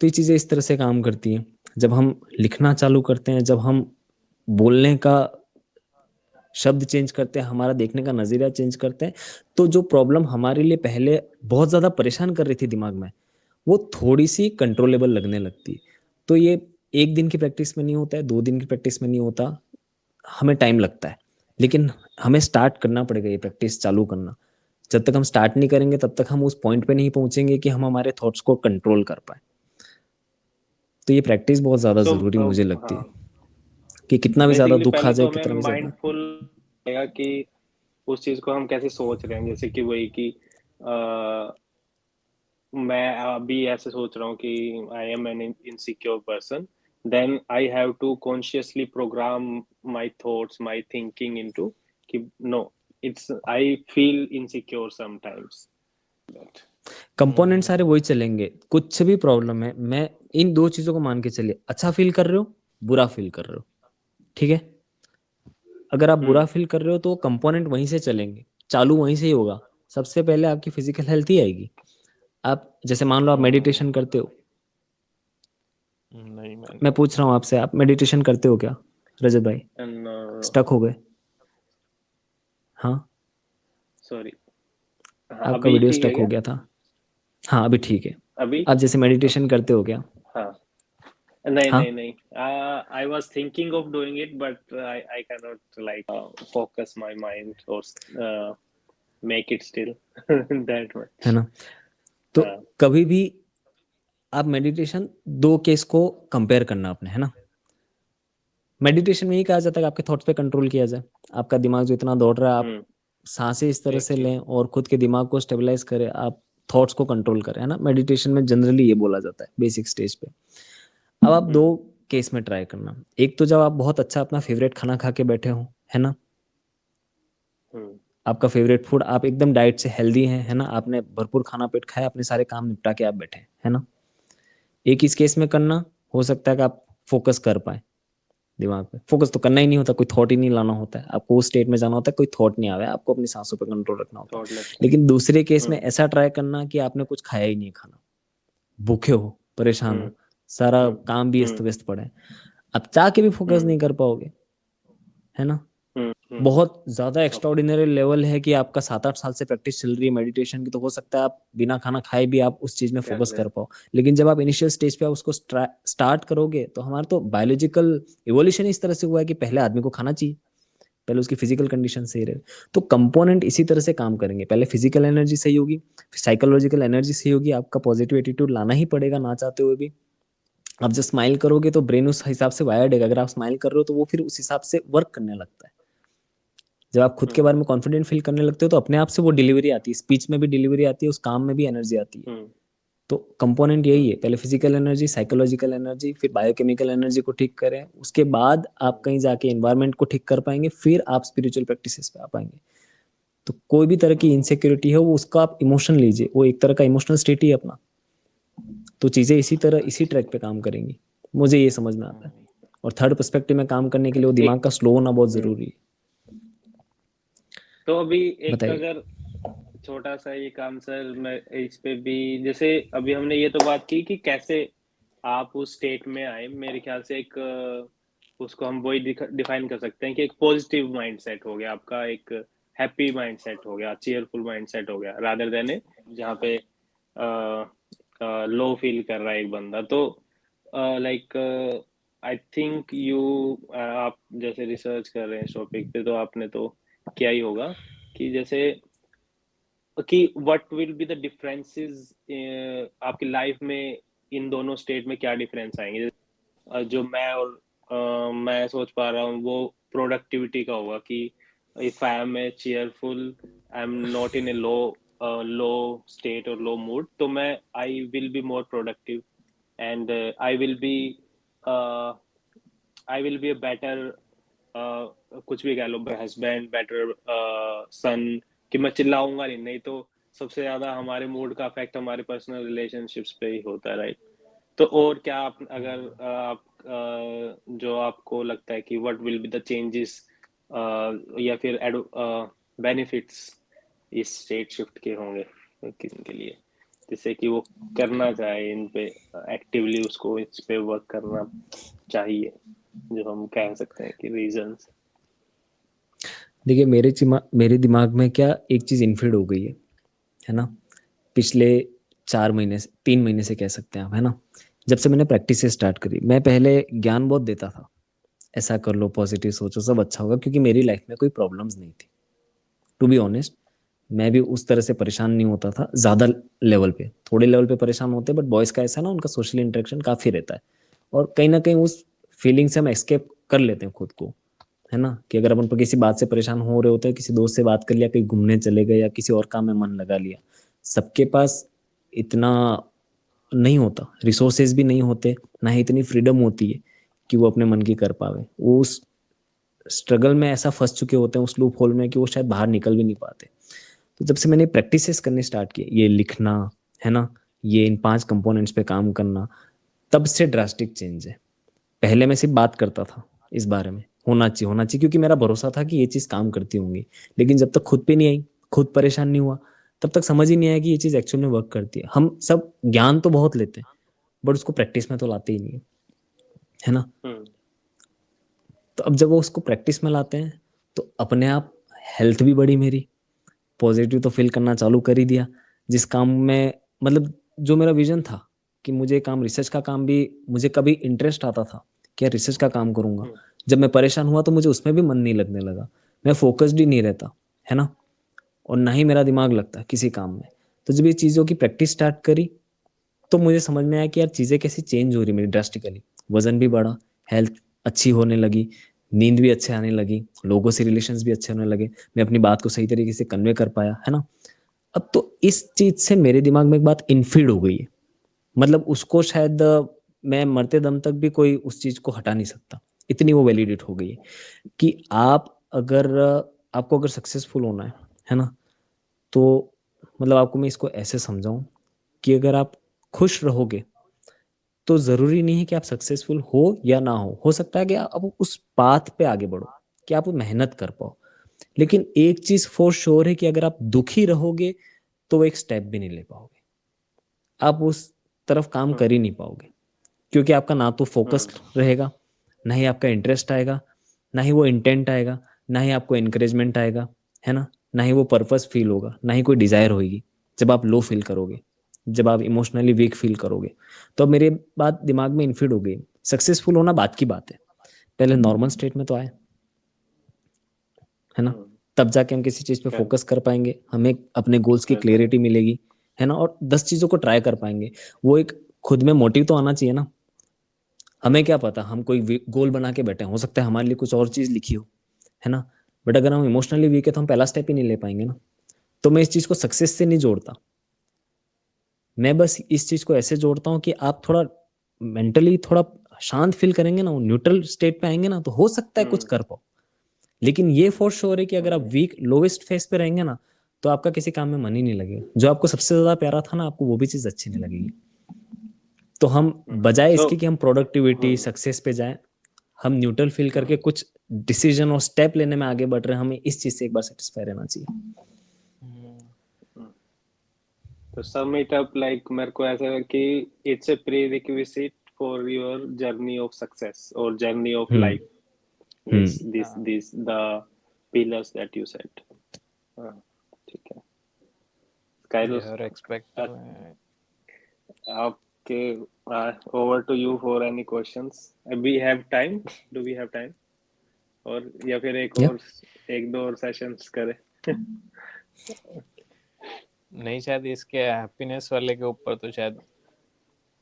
[SPEAKER 1] तो ये चीजें इस तरह से काम करती हैं। जब हम लिखना चालू करते हैं, जब हम बोलने का शब्द चेंज करते हैं, हमारा देखने का नजरिया चेंज करते हैं, तो जो प्रॉब्लम हमारे लिए पहले बहुत ज्यादा परेशान कर रही थी दिमाग में, वो थोड़ी सी कंट्रोलेबल लगने लगती है। तो ये एक दिन की प्रैक्टिस में नहीं होता है, 2 दिन की प्रैक्टिस में नहीं होता, हमें टाइम लगता है, लेकिन हमें स्टार्ट करना पड़ेगा ये प्रैक्टिस चालू करना। जब तक हम स्टार्ट नहीं करेंगे तब तक हम उस पॉइंट पे नहीं पहुंचेंगे कि हम हमारे थॉट्स को कंट्रोल कर पाए। तो ये प्रैक्टिस बहुत ज्यादा
[SPEAKER 2] So,
[SPEAKER 1] जरूरी मुझे लगती है
[SPEAKER 2] हाँ,
[SPEAKER 1] कि कितना भी ज्यादा
[SPEAKER 2] बेसिकली
[SPEAKER 1] दुख आ
[SPEAKER 2] पहले
[SPEAKER 1] जाए,
[SPEAKER 2] तो हमें
[SPEAKER 1] कितना भी ज्यादा।
[SPEAKER 2] माइंडफुल रहेगा कि उस चीज को हम कैसे सोच रहे हैं, जैसे कि वही कि मैं अभी ऐसे सोच रहा हूँ कि I am an insecure person, then I have to consciously program my thoughts, my thinking into कि no, it's I feel insecure sometimes.
[SPEAKER 1] Component सारे वही चलेंगे, कुछ भी प्रॉब्लम है, मैं इन 2 चीजों को मान के चलिए, अच्छा फील कर रहे हो, बुरा फील कर रहे हो, ठीक है। अगर आप बुरा फील कर रहे हो तो कंपोनेंट वहीं से चलेंगे, चालू वहीं से ही होगा। सबसे पहले आपकी फिजिकल हेल्थ ही आएगी। आप जैसे मान लो आप मेडिटेशन करते हो,
[SPEAKER 3] नहीं मैं
[SPEAKER 1] मैं पूछ रहा हूँ आपसे, आप मेडिटेशन करते हो क्या रजत भाई?
[SPEAKER 2] एंड
[SPEAKER 1] स्टक हो गए? हाँ,
[SPEAKER 2] सॉरी,
[SPEAKER 1] आपका
[SPEAKER 2] अभी
[SPEAKER 1] वीडियो
[SPEAKER 2] ठीक है
[SPEAKER 1] स्टक हो
[SPEAKER 2] क्या?
[SPEAKER 1] गया था। हाँ अभी ठीक है।
[SPEAKER 2] अभी
[SPEAKER 1] आप जैसे मेडिटेशन करते हो क्या?
[SPEAKER 2] हाँ, नहीं
[SPEAKER 1] हाँ,
[SPEAKER 2] नहीं नहीं, I was thinking of doing it but I can not like focus my mind और मेक इट स्टिल दैट
[SPEAKER 1] है
[SPEAKER 2] मच।
[SPEAKER 1] ना। तो
[SPEAKER 2] हाँ,
[SPEAKER 1] कभी भी आप मेडिटेशन, 2 केस को कंपेयर करना आपने, है ना। मेडिटेशन में ही कहा जाता है कि आपके थॉट्स पे कंट्रोल किया जाए। आपका दिमाग जो इतना दौड़ रहा है, आप सांसें इस तरह से
[SPEAKER 2] एग्जैक्टली।
[SPEAKER 1] लें और खुद के दिमाग को स्टेबलाइज करें, आप थॉट्स को कंट्रोल करें, है ना। मेडिटेशन में जनरली ये बोला जाता है बेसिक स्टेज पे। अब आप 2 केस में ट्राई करना। एक तो जब आप बहुत अच्छा अपना फेवरेट खाना खा के बैठे हो, है ना, आपका फेवरेट फूड, आप एकदम डाइट से हेल्दी हैं, है ना, आपने भरपूर खाना पेट खाया, अपने सारे काम निपटा के आप बैठे हैं, है ना। एक इस केस में करना, हो सकता है कि आप फोकस कर पाए। दिमाग पे फोकस तो करना ही नहीं होता, कोई थॉट ही नहीं लाना होता है आपको, उस स्टेट में जाना होता है, कोई थॉट नहीं आवे, आपको अपनी सांसों पे कंट्रोल रखना होता है।
[SPEAKER 2] थॉटलेस।
[SPEAKER 1] लेकिन दूसरे केस में ऐसा ट्राई करना कि आपने कुछ खाया ही नहीं, खाना, भूखे हो, परेशान हो, सारा काम भी अस्त व्यस्त पड़ा है, आप चाह के भी फोकस नहीं कर पाओगे, है ना। बहुत ज्यादा एक्स्ट्राऑर्डिनरी लेवल है कि आपका 7-8 साल से प्रैक्टिस चल रही है मेडिटेशन की, तो हो सकता है आप बिना खाना खाए भी आप उस चीज में
[SPEAKER 2] कर
[SPEAKER 1] फोकस
[SPEAKER 2] रहे
[SPEAKER 1] कर पाओ। लेकिन जब आप इनिशियल स्टेज पे आप उसको स्टार्ट करोगे, तो हमारा तो बायोलॉजिकल इवोल्यूशन इस तरह से हुआ है कि पहले आदमी को खाना चाहिए, पहले उसकी फिजिकल कंडीशन सही रहे। तो कंपोनेंट इसी तरह से काम करेंगे, पहले फिजिकल एनर्जी सही होगी, फिर साइकोलॉजिकल एनर्जी सही होगी, आपका पॉजिटिव एटीट्यूड लाना ही पड़ेगा ना चाहते हुए भी। आप जब स्माइल करोगे तो ब्रेन उस हिसाब से वायर्ड है, अगर आप स्माइल कर रहे हो तो वो फिर उस हिसाब से वर्क करने लगता है। जब आप खुद के बारे में कॉन्फिडेंट फील करने लगते हो तो अपने आप से वो डिलीवरी आती है, स्पीच में भी डिलीवरी आती है, उस काम में भी एनर्जी आती है। तो कंपोनेंट यही है, पहले फिजिकल एनर्जी, साइकोलॉजिकल एनर्जी, फिर बायोकेमिकल एनर्जी को ठीक करें, उसके बाद आप कहीं जाके एनवायरनमेंट को ठीक कर पाएंगे, फिर आप स्पिरिचुअल प्रैक्टिसेस पे आ पाएंगे। तो कोई भी तरह की इनसिक्योरिटी है वो, उसका आप इमोशन लीजिए, वो एक तरह का इमोशनल स्टेट ही है अपना। तो चीजें इसी तरह इसी ट्रैक पे काम करेंगी, मुझे ये समझ में आता है। और थर्ड पर्सपेक्टिव में काम करने के लिए वो दिमाग
[SPEAKER 2] एक
[SPEAKER 1] का स्लो होना बहुत जरूरी है।
[SPEAKER 2] तो अभी एक
[SPEAKER 1] बताइए।
[SPEAKER 2] अगर छोटा सा एक आंसर मैं इस पे भी, जैसे अभी हमने ये तो बात की कि कैसे आप उस स्टेट में आए, मेरे ख्याल से एक उसको हम वही डिफाइन कर सकते हैं कि एक पॉजिटिव माइंडसेट हो गया आपका, एक हैप्पी माइंडसेट हो गया, चीयरफुल माइंडसेट हो गया, रादर देन जहाँ पे लो फील कर रहा है एक बंदा। तो लाइक आई थिंक यू, आप जैसे रिसर्च कर रहे हैं इस टॉपिक पे, तो आपने तो किया ही होगा कि जैसे कि what will be the differences आपकी लाइफ में, इन दोनों स्टेट में क्या डिफरेंस आएंगे। जो मैं और मैं सोच पा रहा हूँ वो प्रोडक्टिविटी का होगा कि if I am a cheerful, I am not in a low state और लो मूड, तो मैं I will be more productive and I will be a better, कुछ भी कह लो, हस्बैंड, बेटर सन, कि मैं चिल्लाऊंगा नहीं, नहीं तो सबसे ज्यादा हमारे मूड का इफेक्ट हमारे पर्सनल रिलेशनशिप्स पे ही होता है, राइट? तो और क्या आप अगर आप जो आपको लगता है कि what will be the changes या फिर बेनिफिट्स इस स्टेट शिफ्ट के होंगे किसी के लिए, जिससे कि वो करना चाहे इन पे, एक्टिवली उसको इस पे वर्क करना चाहिए, जो हम कह सकते हैं कि रीजंस।
[SPEAKER 1] देखिए मेरे दिमाग में क्या एक चीज़ इनफीड हो गई है ना, पिछले 4 महीने से 3 महीने से कह सकते हैं आप, है ना। जब से मैंने प्रैक्टिस से स्टार्ट करी, मैं पहले ज्ञान बहुत देता था, ऐसा कर लो, पॉजिटिव सोचो, सब अच्छा होगा, क्योंकि मेरी लाइफ में कोई प्रॉब्लम्स नहीं थी। टू बी ऑनेस्ट, मैं भी उस तरह से परेशान नहीं होता था ज़्यादा लेवल पे, थोड़े लेवल पे परेशान होते, बट बॉयज़ का ऐसा ना, उनका सोशल इंटरेक्शन काफ़ी रहता है, और कहीं ना कहीं उस फीलिंग से हम एस्केप कर लेते हैं खुद को, है ना। कि अगर अपन पर किसी बात से परेशान हो रहे होते हैं, किसी दोस्त से बात कर लिया, कहीं घूमने चले गए या किसी और काम में मन लगा लिया, सबके पास इतना नहीं होता, रिसोर्सेज भी नहीं होते, ना ही इतनी फ्रीडम होती है कि वो अपने मन की कर पावे। वो उस स्ट्रगल में ऐसा फंस चुके होते हैं, उस लूप होल में, कि वो शायद बाहर निकल भी नहीं पाते। तो जब से मैंने प्रैक्टिसेस करने स्टार्ट किए, ये लिखना, है ना, ये इन 5 कंपोनेंट्स पे काम करना, तब से ड्रास्टिक चेंज है। पहले मैं सिर्फ बात करता था इस बारे में, होना चाहिए होना चाहिए, क्योंकि मेरा भरोसा था कि ये चीज़ काम करती होंगी, लेकिन जब तक खुद पे नहीं आई, खुद परेशान नहीं हुआ, तब तक समझ ही नहीं आया कि ये चीज़ एक्चुअल में वर्क करती है। हम सब ज्ञान तो बहुत लेते हैं, बट उसको प्रैक्टिस में तो लाते ही नहीं है ना।
[SPEAKER 2] हम्म।
[SPEAKER 1] तो अब जब वो उसको प्रैक्टिस में लाते हैं, तो अपने आप हेल्थ भी बढ़ी मेरी, पॉजिटिव तो फील करना चालू कर ही दिया। जिस काम में, मतलब जो मेरा विजन था कि मुझे काम, रिसर्च का काम भी, मुझे कभी इंटरेस्ट आता था कि यार रिसर्च का काम करूंगा,
[SPEAKER 2] हम्म।
[SPEAKER 1] जब मैं परेशान हुआ तो मुझे उसमें भी मन नहीं लगने लगा, मैं फोकस्ड ही नहीं रहता, है ना, और ना ही मेरा दिमाग लगता किसी काम में। तो जब ये चीज़ों की प्रैक्टिस स्टार्ट करी, तो मुझे समझ में आया कि यार चीज़ें कैसी चेंज हो रही मेरी ड्रास्टिकली। वजन भी बढ़ा, हेल्थ अच्छी होने लगी, नींद भी अच्छे आने लगी, लोगों से रिलेशंस भी अच्छे होने लगे, मैं अपनी बात को सही तरीके से कन्वे कर पाया, है ना। अब तो इस चीज से मेरे दिमाग में एक बात इनफीड हो गई है, मतलब उसको शायद मैं मरते दम तक भी कोई उस चीज को हटा नहीं सकता, इतनी वो वैलिडेट हो गई है कि आप अगर आपको अगर सक्सेसफुल होना है ना, तो मतलब आपको मैं इसको ऐसे समझाऊं कि अगर आप खुश रहोगे, तो जरूरी नहीं है कि आप सक्सेसफुल हो या ना हो सकता है कि आप उस पाथ पे आगे बढ़ो, कि आप मेहनत कर पाओ, लेकिन एक चीज फॉर श्योर है कि अगर आप दुखी रहोगे, तो वो एक स्टेप भी नहीं ले पाओगे, आप उस तरफ काम कर ही
[SPEAKER 2] हम्म।
[SPEAKER 1] नहीं पाओगे, क्योंकि आपका ना तो फोकस्ड
[SPEAKER 2] हम्म।
[SPEAKER 1] रहेगा, ना ही आपका इंटरेस्ट आएगा, ना ही वो इंटेंट आएगा, ना ही आपको इंकरेजमेंट आएगा, है ना ही वो पर्पस फील होगा, ना ही कोई डिजायर होगी। जब आप लो फील करोगे, जब आप इमोशनली वीक फील करोगे, तो अब मेरे बात दिमाग में इनफीड हो गई, सक्सेसफुल होना बात की बात है, पहले नॉर्मल स्टेट में तो आए, है ना,
[SPEAKER 2] हम्म।
[SPEAKER 1] तब जाके हम किसी चीज पे
[SPEAKER 2] करेक्ट।
[SPEAKER 1] फोकस कर पाएंगे, हमें अपने गोल्स की
[SPEAKER 2] करेक्ट।
[SPEAKER 1] क्लियरिटी मिलेगी, है ना, और 10 चीजों को ट्राई कर पाएंगे। वो एक खुद में मोटिव तो आना चाहिए ना। हमें
[SPEAKER 2] हम्म।
[SPEAKER 1] क्या पता, हम कोई गोल बना के बैठे हैं, हो सकता है हमारे लिए कुछ और चीज लिखी हो, है ना, बट अगर हम इमोशनली वीक है तो हम पहला स्टेप ही नहीं ले पाएंगे ना। तो मैं इस चीज को सक्सेस से नहीं जोड़ता, मैं बस इस चीज को ऐसे जोड़ता हूँ कि आप थोड़ा मेंटली थोड़ा शांत फील करेंगे ना, न्यूट्रल स्टेट पे आएंगे ना, तो हो सकता है कुछ
[SPEAKER 2] हम्म।
[SPEAKER 1] कर पाओ। लेकिन ये फॉर श्योर है कि अगर आप
[SPEAKER 2] हम्म।
[SPEAKER 1] वीक लोवेस्ट फेस पे रहेंगे ना, तो आपका किसी काम में मन ही नहीं लगेगा, जो आपको सबसे ज्यादा प्यारा था ना, आपको वो भी चीज अच्छी नहीं लगेगी। तो हम बजाय
[SPEAKER 2] सो
[SPEAKER 1] इसके कि हम प्रोडक्टिविटी
[SPEAKER 2] हम्म।
[SPEAKER 1] सक्सेस पे जाएं, हम न्यूट्रल फील करके कुछ डिसीजन और स्टेप लेने में आगे बढ़ रहे हैं, हमें इस चीज से एक बार सेटिस्फाई रहना चाहिए।
[SPEAKER 2] हम्म। तो सम इट अप, लाइक मेरे को ऐसा है कि it's a prerequisite for your journey of success और journey of
[SPEAKER 1] hmm.
[SPEAKER 2] Life, this
[SPEAKER 1] hmm.
[SPEAKER 2] This this the pillars that you set. हाँ, ठीक है। काइरोस,
[SPEAKER 3] योर एक्सपेक्ट
[SPEAKER 2] आपके over to you for any questions. We have time, do we have time, और या फिर एक
[SPEAKER 1] या
[SPEAKER 2] और, एक दो और सेशंस करें?
[SPEAKER 3] नहीं, शायद इसके हैप्पीनेस वाले के ऊपर तो शायद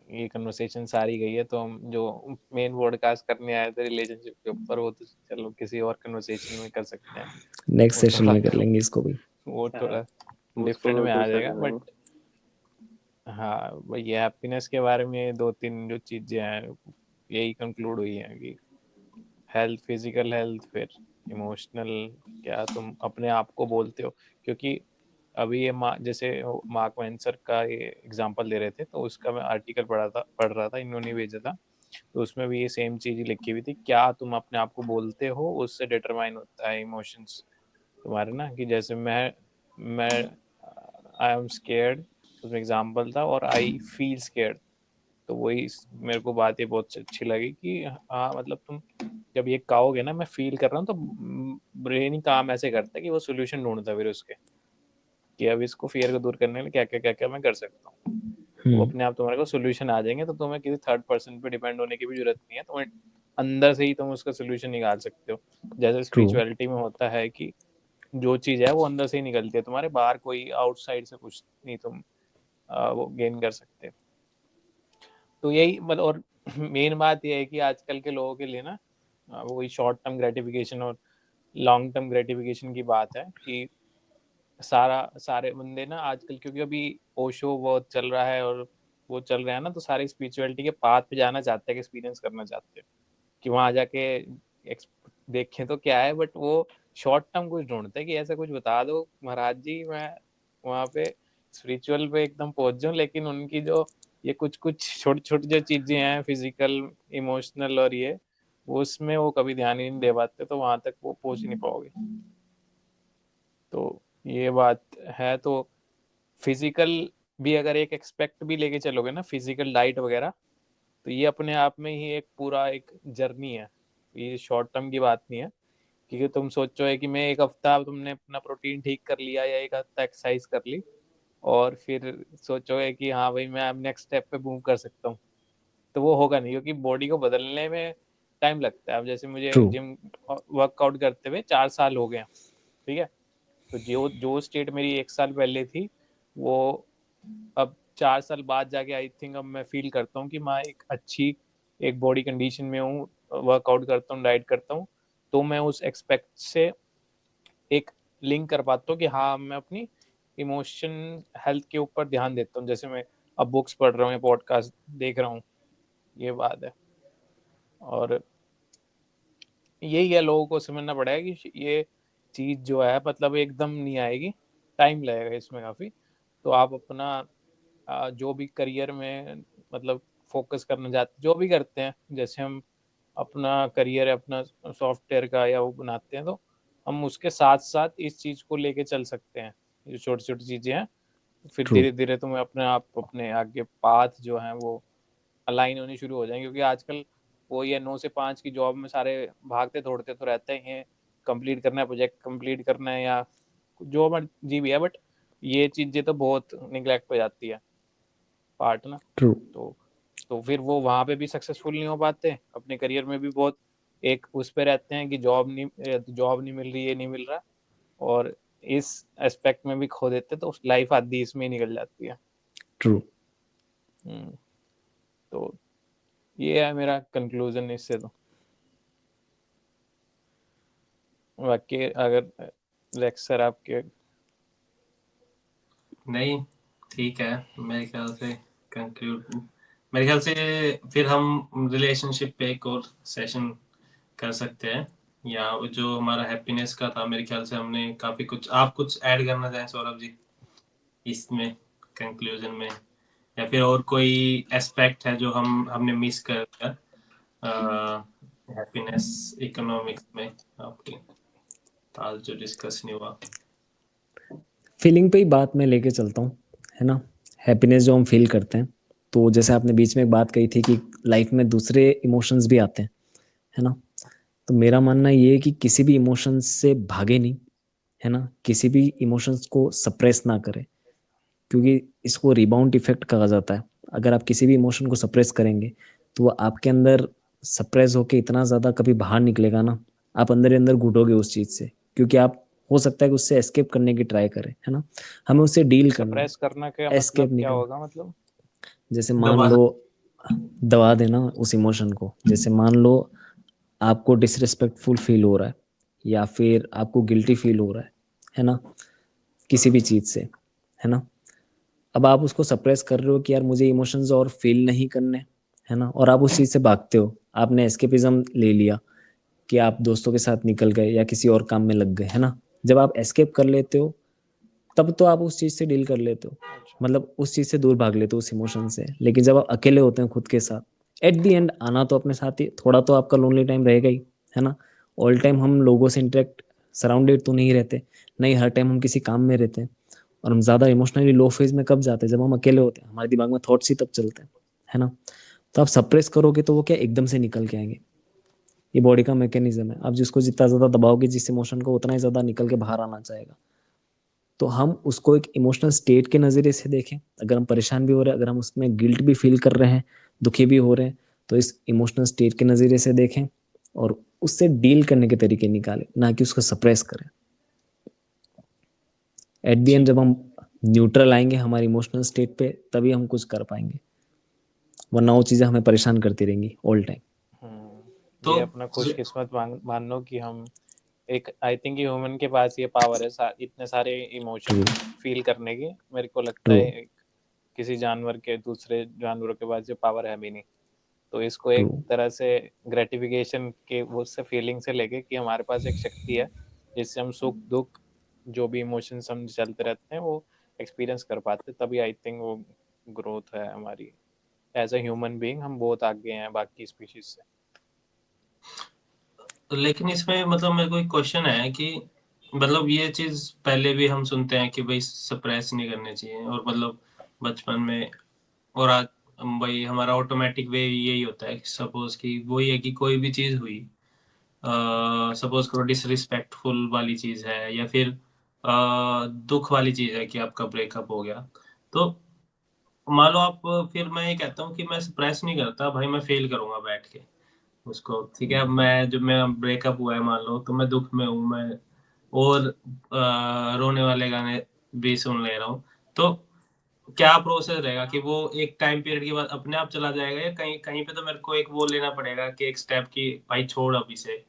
[SPEAKER 3] ये कन्वर्सेशन सारी गई है, तो हम जो मेन पॉडकास्ट करने आए थे रिलेशनशिप के ऊपर, वो तो चलो किसी और कन्वर्सेशन में कर सकते हैं।
[SPEAKER 1] नेक्स्ट
[SPEAKER 3] वो
[SPEAKER 1] सेशन
[SPEAKER 3] थोड़ा
[SPEAKER 1] में कर लेंगे इसको भी।
[SPEAKER 3] वो
[SPEAKER 2] हाँ,
[SPEAKER 3] थोड़ा डिफरेंट
[SPEAKER 2] उसको
[SPEAKER 3] में आ
[SPEAKER 2] दूसरा
[SPEAKER 3] जाएगा,
[SPEAKER 2] कर
[SPEAKER 3] बट
[SPEAKER 2] लेंगे।
[SPEAKER 3] हाँ भाई, ये हैप्पीनेस के बारे में 2-3 जो चीजें हैं यही कंक्लूड हुई हैं कि हेल्थ, फिजिकल हेल्थ, फिर इमोशनल, क्या तुम अपने आप को बोलते हो, क्योंकि अभी ये जैसे मार्क वेंसर का ये एग्जांपल दे रहे थे, तो उसका मैं आर्टिकल पढ़ रहा था, इन्होंने भेजा था, तो उसमें भी ये सेम चीज लिखी हुई थी, क्या तुम अपने आप को बोलते हो उससे डिटरमाइन होता है इमोशंस तुम्हारे ना, कि जैसे मैं आई एम स्केयर्ड, उसमें एग्जांपल था, और आई फील स्केयर्ड, तो वही मेरे को बात ये बहुत अच्छी लगी कि हाँ मतलब तुम जब ये कहोगे ना मैं फील कर रहा हूँ, तो ब्रेन ही काम ऐसे करता है कि वो सोल्यूशन ढूंढता है फिर उसके, कि अब इसको फियर को दूर करने के लिए क्या क्या मैं कर सकता हूँ, तो वो अपने आप तुम्हारे को सोल्यूशन आ जाएंगे, तो तुम्हें किसी थर्ड पर्सन पे डिपेंड होने की भी जरूरत नहीं है, तुम्हें अंदर से ही तुम उसका सोल्यूशन निकाल सकते हो। जैसे
[SPEAKER 1] ट्रू
[SPEAKER 3] स्पिरिचुअलिटी में होता है कि जो चीज है वो अंदर से ही निकलती है, तुम्हारे बाहर कोई आउटसाइड से कुछ नहीं तुम वो गेन कर सकते। तो यही मतलब, और मेन बात यह है कि आजकल के लोगों के लिए ना वही शॉर्ट टर्म ग्रेटिफिकेशन और लॉन्ग टर्म ग्रेटिफिकेशन की बात है कि सारे बंदे ना आजकल, क्योंकि अभी ओशो बहुत चल रहा है और वो चल रहा है ना, तो सारे स्पिरिचुअलिटी के पाथ पे जाना चाहते हैं, एक्सपीरियंस करना चाहते हैं कि वहां जाके देखें तो क्या है, बट वो शॉर्ट टर्म कुछ ढूंढते हैं कि ऐसा कुछ बता दो महाराज जी, मैं वहां पे स्पिरिचुअल पे एकदम पहुंच जाऊं, लेकिन उनकी जो ये कुछ कुछ छोटी छोटी जो चीजें हैं, फिजिकल, इमोशनल, और ये वो उसमें वो कभी ध्यान ही नहीं दे पाते, तो वहां तक वो पहुंच ही नहीं पाओगे। तो ये बात है। तो फिजिकल भी अगर एक एक्सपेक्ट भी लेके चलोगे ना, फिजिकल डाइट वगैरह, तो ये अपने आप में ही एक पूरा एक जर्नी है, ये शॉर्ट टर्म की बात नहीं है, क्योंकि तुम सोचो है कि मैं एक हफ्ता तुमने अपना प्रोटीन ठीक कर लिया या एक हफ्ता एक्सरसाइज कर ली, और फिर सोचो है कि हाँ भाई मैं अब नेक्स्ट स्टेप पे मूव कर सकता हूँ, तो वो होगा नहीं, क्योंकि बॉडी को बदलने में टाइम लगता है। अब जैसे मुझे
[SPEAKER 1] ट्रू
[SPEAKER 3] जिम वर्कआउट करते हुए 4 साल हो गए, ठीक है, तो जो जो स्टेट मेरी 1 साल पहले थी, वो अब 4 साल बाद जाके आई थिंक अब मैं फील करता हूँ कि मैं एक अच्छी एक बॉडी कंडीशन में हूँ, वर्कआउट करता हूँ, डाइट करता हूँ, तो मैं उस एक्सपेक्ट से एक लिंक कर पाता हूँ कि हाँ मैं अपनी इमोशन हेल्थ के ऊपर ध्यान देता हूँ, जैसे मैं अब बुक्स पढ़ रहा हूँ या पॉडकास्ट देख रहा हूँ, ये बात है। और यही है, लोगों को समझना पड़ेगा कि ये चीज जो है मतलब एकदम नहीं आएगी, टाइम लगेगा इसमें काफी। तो आप अपना जो भी करियर में मतलब फोकस करना चाहते, जो भी करते हैं, जैसे हम अपना करियर है अपना सॉफ्टवेयर का या वो बनाते हैं, तो हम उसके साथ साथ इस चीज को लेके चल सकते हैं, ये छोटी छोटी चीजें हैं, फिर
[SPEAKER 1] ट्रू
[SPEAKER 3] धीरे धीरे तुम्हें अपने आप अपने आगे पाथ जो है वो अलाइन होनी शुरू हो जाएंगे, क्योंकि आजकल वो ये 9 से 5 की जॉब में सारे भागते दौड़ते तो रहते हैं, कंप्लीट करना है, प्रोजेक्ट कंप्लीट करना है, या जो मर्जी भी है, बट ये चीजें तो बहुत निगलेक्ट हो जाती है पार्ट ना।
[SPEAKER 1] ट्रू
[SPEAKER 3] तो फिर वो वहां पे भी सक्सेसफुल नहीं हो पाते, अपने करियर में भी बहुत एक उस पे रहते हैं कि जॉब नहीं मिल रही, ये नहीं मिल रहा, और इस एस्पेक्ट में भी खो देते, तो लाइफ आधी इसमें ही निकल जाती है।
[SPEAKER 1] ट्रू
[SPEAKER 3] हम्म, तो ये है मेरा कंक्लूजन इससे। तो बाकी अगर लेक्स सर आपके।
[SPEAKER 4] नहीं, ठीक है, मेरे ख्याल से कंक्लूड, मेरे ख्याल से फिर हम रिलेशनशिप पे एक और सेशन कर सकते हैं, या जो हमारा हैप्पीनेस का था, मेरे ख्याल से हमने काफी कुछ, आप कुछ ऐड करना चाहें सौरभ जी इसमें कंक्लूजन में, या फिर और कोई एस्पेक्ट है जो हमने मिस कर दिया हैप्पीनेस इकोनॉमिक्स में आपके आज जो डिस्कस नहीं हुआ।
[SPEAKER 1] फीलिंग पे ही बात मैं लेके चलता हूँ, है ना। हैप्पीनेस जो हम फील करते हैं, तो जैसे आपने बीच में एक बात कही थी कि लाइफ में दूसरे इमोशंस भी आते हैं, है ना। तो मेरा मानना ये है कि किसी भी इमोशंस से भागे नहीं, है ना, किसी भी इमोशंस को सप्रेस ना करें, क्योंकि इसको रिबाउंड इफेक्ट कहा जाता है। अगर आप किसी भी इमोशन को सप्रेस करेंगे तो वो आपके अंदर सप्रेस होके इतना ज़्यादा कभी बाहर निकलेगा ना, आप अंदर ही अंदर घुटोगे उस चीज़ से, क्योंकि आप हो सकता है कि उससे एस्केप करने की ट्राई करें, है ना। हमें उससे डील करना है,
[SPEAKER 3] सप्रेस करना का
[SPEAKER 1] एस्केप
[SPEAKER 3] मतलब
[SPEAKER 1] नहीं
[SPEAKER 3] क्या
[SPEAKER 1] करना।
[SPEAKER 3] होगा मतलब?
[SPEAKER 1] जैसे मान
[SPEAKER 4] दबा
[SPEAKER 1] लो, दबा देना उस इमोशन को। जैसे मान लो आपको डिसरिस्पेक्टफुल फील हो रहा है, या फिर आपको गिल्टी फील हो रहा है ना, किसी भी चीज़ से, है ना। अब आप उसको सप्रेस कर रहे हो कि यार मुझे इमोशंस और फील नहीं करने, है ना, और आप उस चीज़ से भागते हो। आपने एस्केपिज्म ले लिया कि आप दोस्तों के साथ निकल गए या किसी और काम में लग गए, है ना। जब आप एस्केप कर लेते हो तब तो आप उस चीज से डील कर लेते हो,
[SPEAKER 3] अच्छा।
[SPEAKER 1] मतलब उस चीज से दूर भाग लेते हो उस इमोशन से। लेकिन जब आप अकेले होते हैं खुद के साथ, एट द एंड आना तो अपने साथ ही, थोड़ा तो आपका लोनली टाइम रहेगा ही, है ना। ऑल टाइम हम लोगों से इंटरेक्ट सराउंडेड तो नहीं रहते, नहीं हर टाइम हम किसी काम में रहते हैं। और हम ज्यादा इमोशनली लो फेज में कब जाते हैं, जब हम अकेले होते हैं, हमारे दिमाग में थॉट्स ही तब चलते हैं, है ना। तो आप सप्रेस करोगे तो वो क्या एकदम से निकल के आएंगे। ये बॉडी का मैकेनिज्म है, आप जिसको जितना ज्यादा दबाओगे जिस इमोशन को, उतना ही ज्यादा निकल के बाहर आना चाहेगा। तो हम उसको एक इमोशनल स्टेट के नज़रिए से देखें। अगर हम परेशान भी हो रहे हैं, अगर हम उसमें गिल्ट भी फील कर रहे हैं, दुखी भी हो रहे हैं, तो इस इमोशनल स्टेट के नज़रिए से देखें और उससे डील करने के तरीके निकालें, ना कि उसको सप्रेस करें। एट द एंड जब हम न्यूट्रल आएंगे हमारे इमोशनल स्टेट पे, तभी हम कुछ कर पाएंगे, वरना वो चीज़ें हमें परेशान करती रहेंगी ऑल टाइम।
[SPEAKER 4] तो
[SPEAKER 3] ये अपना खुशकिस्मत मान लो कि हम एक, आई थिंक ह्यूमन के पास ये पावर है इतने सारे इमोशन फील करने की। मेरे को लगता
[SPEAKER 1] ट्रू
[SPEAKER 3] है किसी जानवर के, दूसरे जानवरों के पास ये पावर है भी नहीं। तो इसको
[SPEAKER 1] ट्रू।
[SPEAKER 3] एक तरह से ग्रेटिफिकेशन के वो से फीलिंग से लेके कि हमारे पास एक शक्ति है जिससे हम सुख दुख जो भी इमोशंस हम चलते रहते हैं वो एक्सपीरियंस कर पाते हैं, तभी आई थिंक वो ग्रोथ है हमारी एज अ ह्यूमन बीइंग। हम बहुत आगे हैं बाकी स्पीशीज से।
[SPEAKER 4] लेकिन इसमें मतलब मेरे को एक क्वेश्चन है कि मतलब ये चीज पहले भी हम सुनते हैं कि भाई सप्रेस नहीं करने चाहिए, और मतलब बचपन में, और आज भाई हमारा ऑटोमेटिक वे यही होता है कि सपोज कि वही है कि कोई भी चीज हुई, सपोज करो डिसरिस्पेक्टफुल वाली चीज है, या फिर दुख वाली चीज है कि आपका ब्रेकअप हो गया, तो मान लो आप, फिर मैं ये कहता हूँ कि मैं सप्रेस नहीं करता भाई, मैं फील करूंगा बैठ के उसको, ठीक है। अब मैं जब मेरा ब्रेकअप हुआ है मान लो, तो मैं दुख में हूँ मैं, और रोने वाले गाने भी सुन ले रहा हूँ, तो क्या प्रोसेस रहेगा कि वो एक टाइम पीरियड के बाद अपने आप चला जाएगा, या कहीं कहीं पे तो मेरे को एक वो लेना पड़ेगा कि एक स्टेप की भाई छोड़ अब इसे,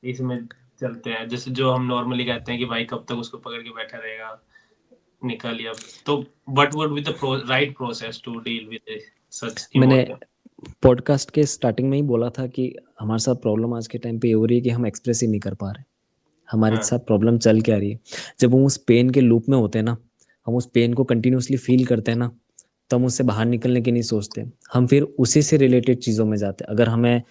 [SPEAKER 4] इसमें चलते हैं, जैसे जो हम नॉर्मली कहते हैं कि भाई कब तक उसको पकड़ के बैठा रहेगा, निकल लिया। तो what would be the right process to deal with such
[SPEAKER 1] मैंने
[SPEAKER 4] इमोशन?
[SPEAKER 1] पॉडकास्ट के स्टार्टिंग में ही बोला था कि हमारे साथ प्रॉब्लम आज के टाइम पे ये हो रही है कि हम एक्सप्रेस ही नहीं कर पा रहे। हमारे
[SPEAKER 4] हाँ।
[SPEAKER 1] साथ प्रॉब्लम चल क्या रही है, जब हम उस पेन के लूप में होते हैं ना, हम उस पेन को कंटिन्यूसली फील करते हैं ना, तो हम उससे बाहर निकलने की नहीं सोचते। हम फिर उसी से रिलेटेड चीज़ों में जाते हैं। अगर हमें,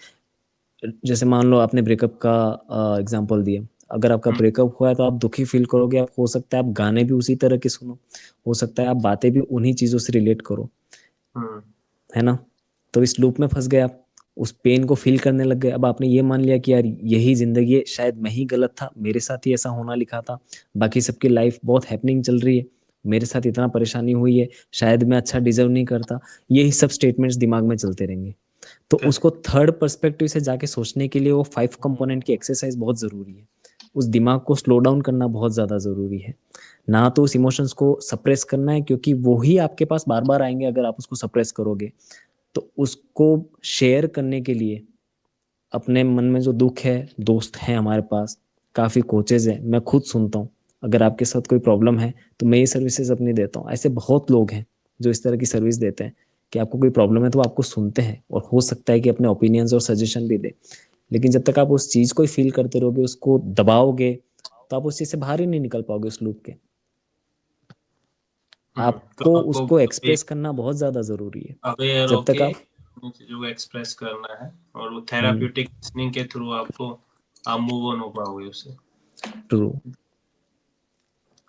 [SPEAKER 1] जैसे मान लो आपने ब्रेकअप का एग्जांपल दिया, अगर आपका
[SPEAKER 4] हम्म,
[SPEAKER 1] ब्रेकअप हुआ है तो आप दुखी फील करोगे। आप, हो सकता है आप गाने भी उसी तरह के सुनो, हो सकता है आप बातें भी उन्हीं चीज़ों से रिलेट करो,
[SPEAKER 4] हम्म,
[SPEAKER 1] है ना। तो इस लूप में फंस गए आप, उस पेन को फील करने लग गए। अब आपने ये मान लिया कि यार यही जिंदगी है, शायद मैं ही गलत था, मेरे साथ ही ऐसा होना लिखा था, बाकी सबकी लाइफ बहुत हैपनिंग चल रही है, मेरे साथ इतना परेशानी हुई है, शायद मैं अच्छा डिजर्व नहीं करता। यही सब स्टेटमेंट्स दिमाग में चलते रहेंगे। तो
[SPEAKER 4] करेक्ट।
[SPEAKER 1] उसको थर्ड पर्सपेक्टिव से जाके सोचने के लिए वो 5 कंपोनेंट की एक्सरसाइज बहुत जरूरी है। उस दिमाग को स्लो डाउन करना बहुत ज्यादा जरूरी है। ना तो उस इमोशंस को सप्रेस करना है, क्योंकि वो ही आपके पास बार बार आएंगे अगर आप उसको सप्रेस करोगे। तो उसको शेयर करने के लिए अपने मन में जो दुख है, दोस्त हैं हमारे पास, काफ़ी कोचेज हैं, मैं खुद सुनता हूँ। अगर आपके साथ कोई प्रॉब्लम है तो मैं ये सर्विसेज अपनी देता हूँ। ऐसे बहुत लोग हैं जो इस तरह की सर्विस देते हैं कि आपको कोई प्रॉब्लम है तो वो आपको सुनते हैं, और हो सकता है कि अपने ओपिनियंस और सजेशन भी दे। लेकिन जब तक आप उस चीज़ को ही फील करते रहोगे, उसको दबाओगे, तो आप उस चीज़ से बाहर ही नहीं निकल पाओगे उस लूप के।
[SPEAKER 4] तो
[SPEAKER 1] आपको
[SPEAKER 4] आपको
[SPEAKER 1] उसको
[SPEAKER 4] अभी
[SPEAKER 1] एक्सप्रेस करना बहुत ज़्यादा ज़रूरी है।
[SPEAKER 4] अवेयर
[SPEAKER 1] जब तक
[SPEAKER 4] होके
[SPEAKER 1] आप,
[SPEAKER 4] इन चीजों को एक्सप्रेस करना है, और वो
[SPEAKER 1] हम्म,
[SPEAKER 4] थेराप्यूटिक लिसनिंग के थ्रू आपको आप मूव ऑन हो पाओगे उससे।
[SPEAKER 1] ट्रू।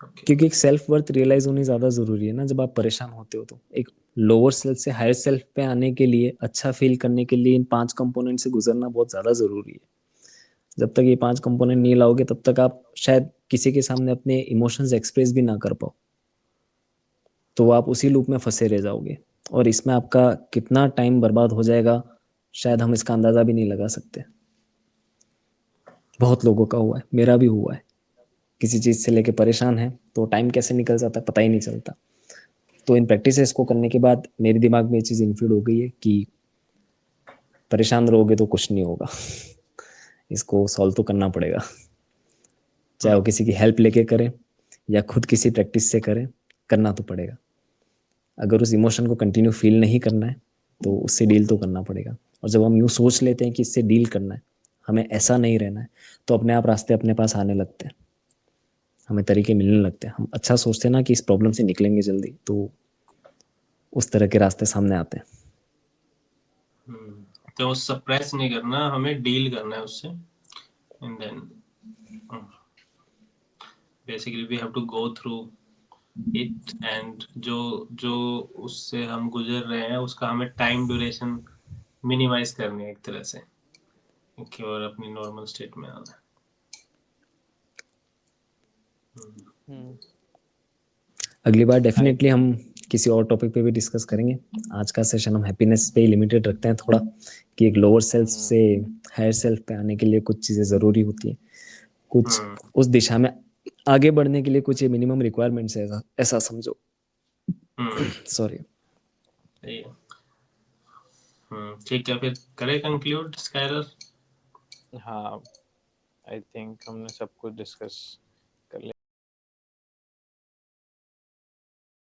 [SPEAKER 4] ओके।
[SPEAKER 1] क्योंकि एक सेल्फ वर्थ रियलाइज होनी ज्यादा जरूरी है ना। जब आप परेशान होते हो तो एक लोअर सेल्फ से हायर सेल्फ पे आने के लिए, अच्छा फील करने के लिए इन 5 कंपोनेंट से गुजरना बहुत ज्यादा जरूरी है। जब तक ये 5 कंपोनेंट नहीं लाओगे तब तक आप शायद किसी के सामने अपने इमोशंस एक्सप्रेस भी ना कर पाओ। तो आप उसी लूप में फंसे रह जाओगे, और इसमें आपका कितना टाइम बर्बाद हो जाएगा शायद हम इसका अंदाजा भी नहीं लगा सकते। बहुत लोगों का हुआ है, मेरा भी हुआ है। किसी चीज से लेके परेशान है तो टाइम कैसे निकल जाता है पता ही नहीं चलता। तो इन प्रैक्टिसेस को करने के बाद मेरे दिमाग में ये चीज़ इनफीड हो गई है कि परेशान रहोगे तो कुछ नहीं होगा। इसको सॉल्व तो करना पड़ेगा, चाहे वो किसी की हेल्प लेके करें या खुद किसी प्रैक्टिस से करें, करना तो पड़ेगा। अगर उस इमोशन को कंटिन्यू फील नहीं करना है तो उससे डील तो करना पड़ेगा। और जब हम यूँ सोच लेते हैं कि इससे डील करना है, हमें ऐसा नहीं रहना है, तो अपने आप रास्ते अपने पास आने लगते हैं। हमें तरीके मिलने लगते हैं, हम अच्छा सोचते हैं ना कि इस प्रॉब्लम से निकलेंगे जल्दी, तो उस तरह के रास्ते सामने आते हैं।
[SPEAKER 4] तो सप्रेस नहीं करना, हमें डील करना है उससे, and then basically we have to go through it, and जो जो उससे हम गुजर रहे हैं उसका हमें टाइम ड्यूरेशन मिनिमाइज करनी है एक तरह से, कि और अपनी नॉर्मल स्टेट में आना है।
[SPEAKER 1] अगली बार डेफिनेटली हम किसी और टॉपिक पे भी डिस्कस करेंगे। आज का सेशन हम हैप्पीनेस पे ही लिमिटेड रखते हैं थोड़ा, कि एक लोअर सेल्फ से हायर सेल्फ पे आने के लिए कुछ चीज़ें ज़रूरी होती हैं, कुछ उस दिशा में आगे बढ़ने के लिए कुछ ये मिनिमम रिक्वायरमेंट्स है, ऐसा समझो। सॉरी।
[SPEAKER 4] सही है। ठीक है, फिर करें कंक्लूड स्काइलर?
[SPEAKER 3] हाँ, आई थिंक हमने सब कुछ डिस्कस कर लिया।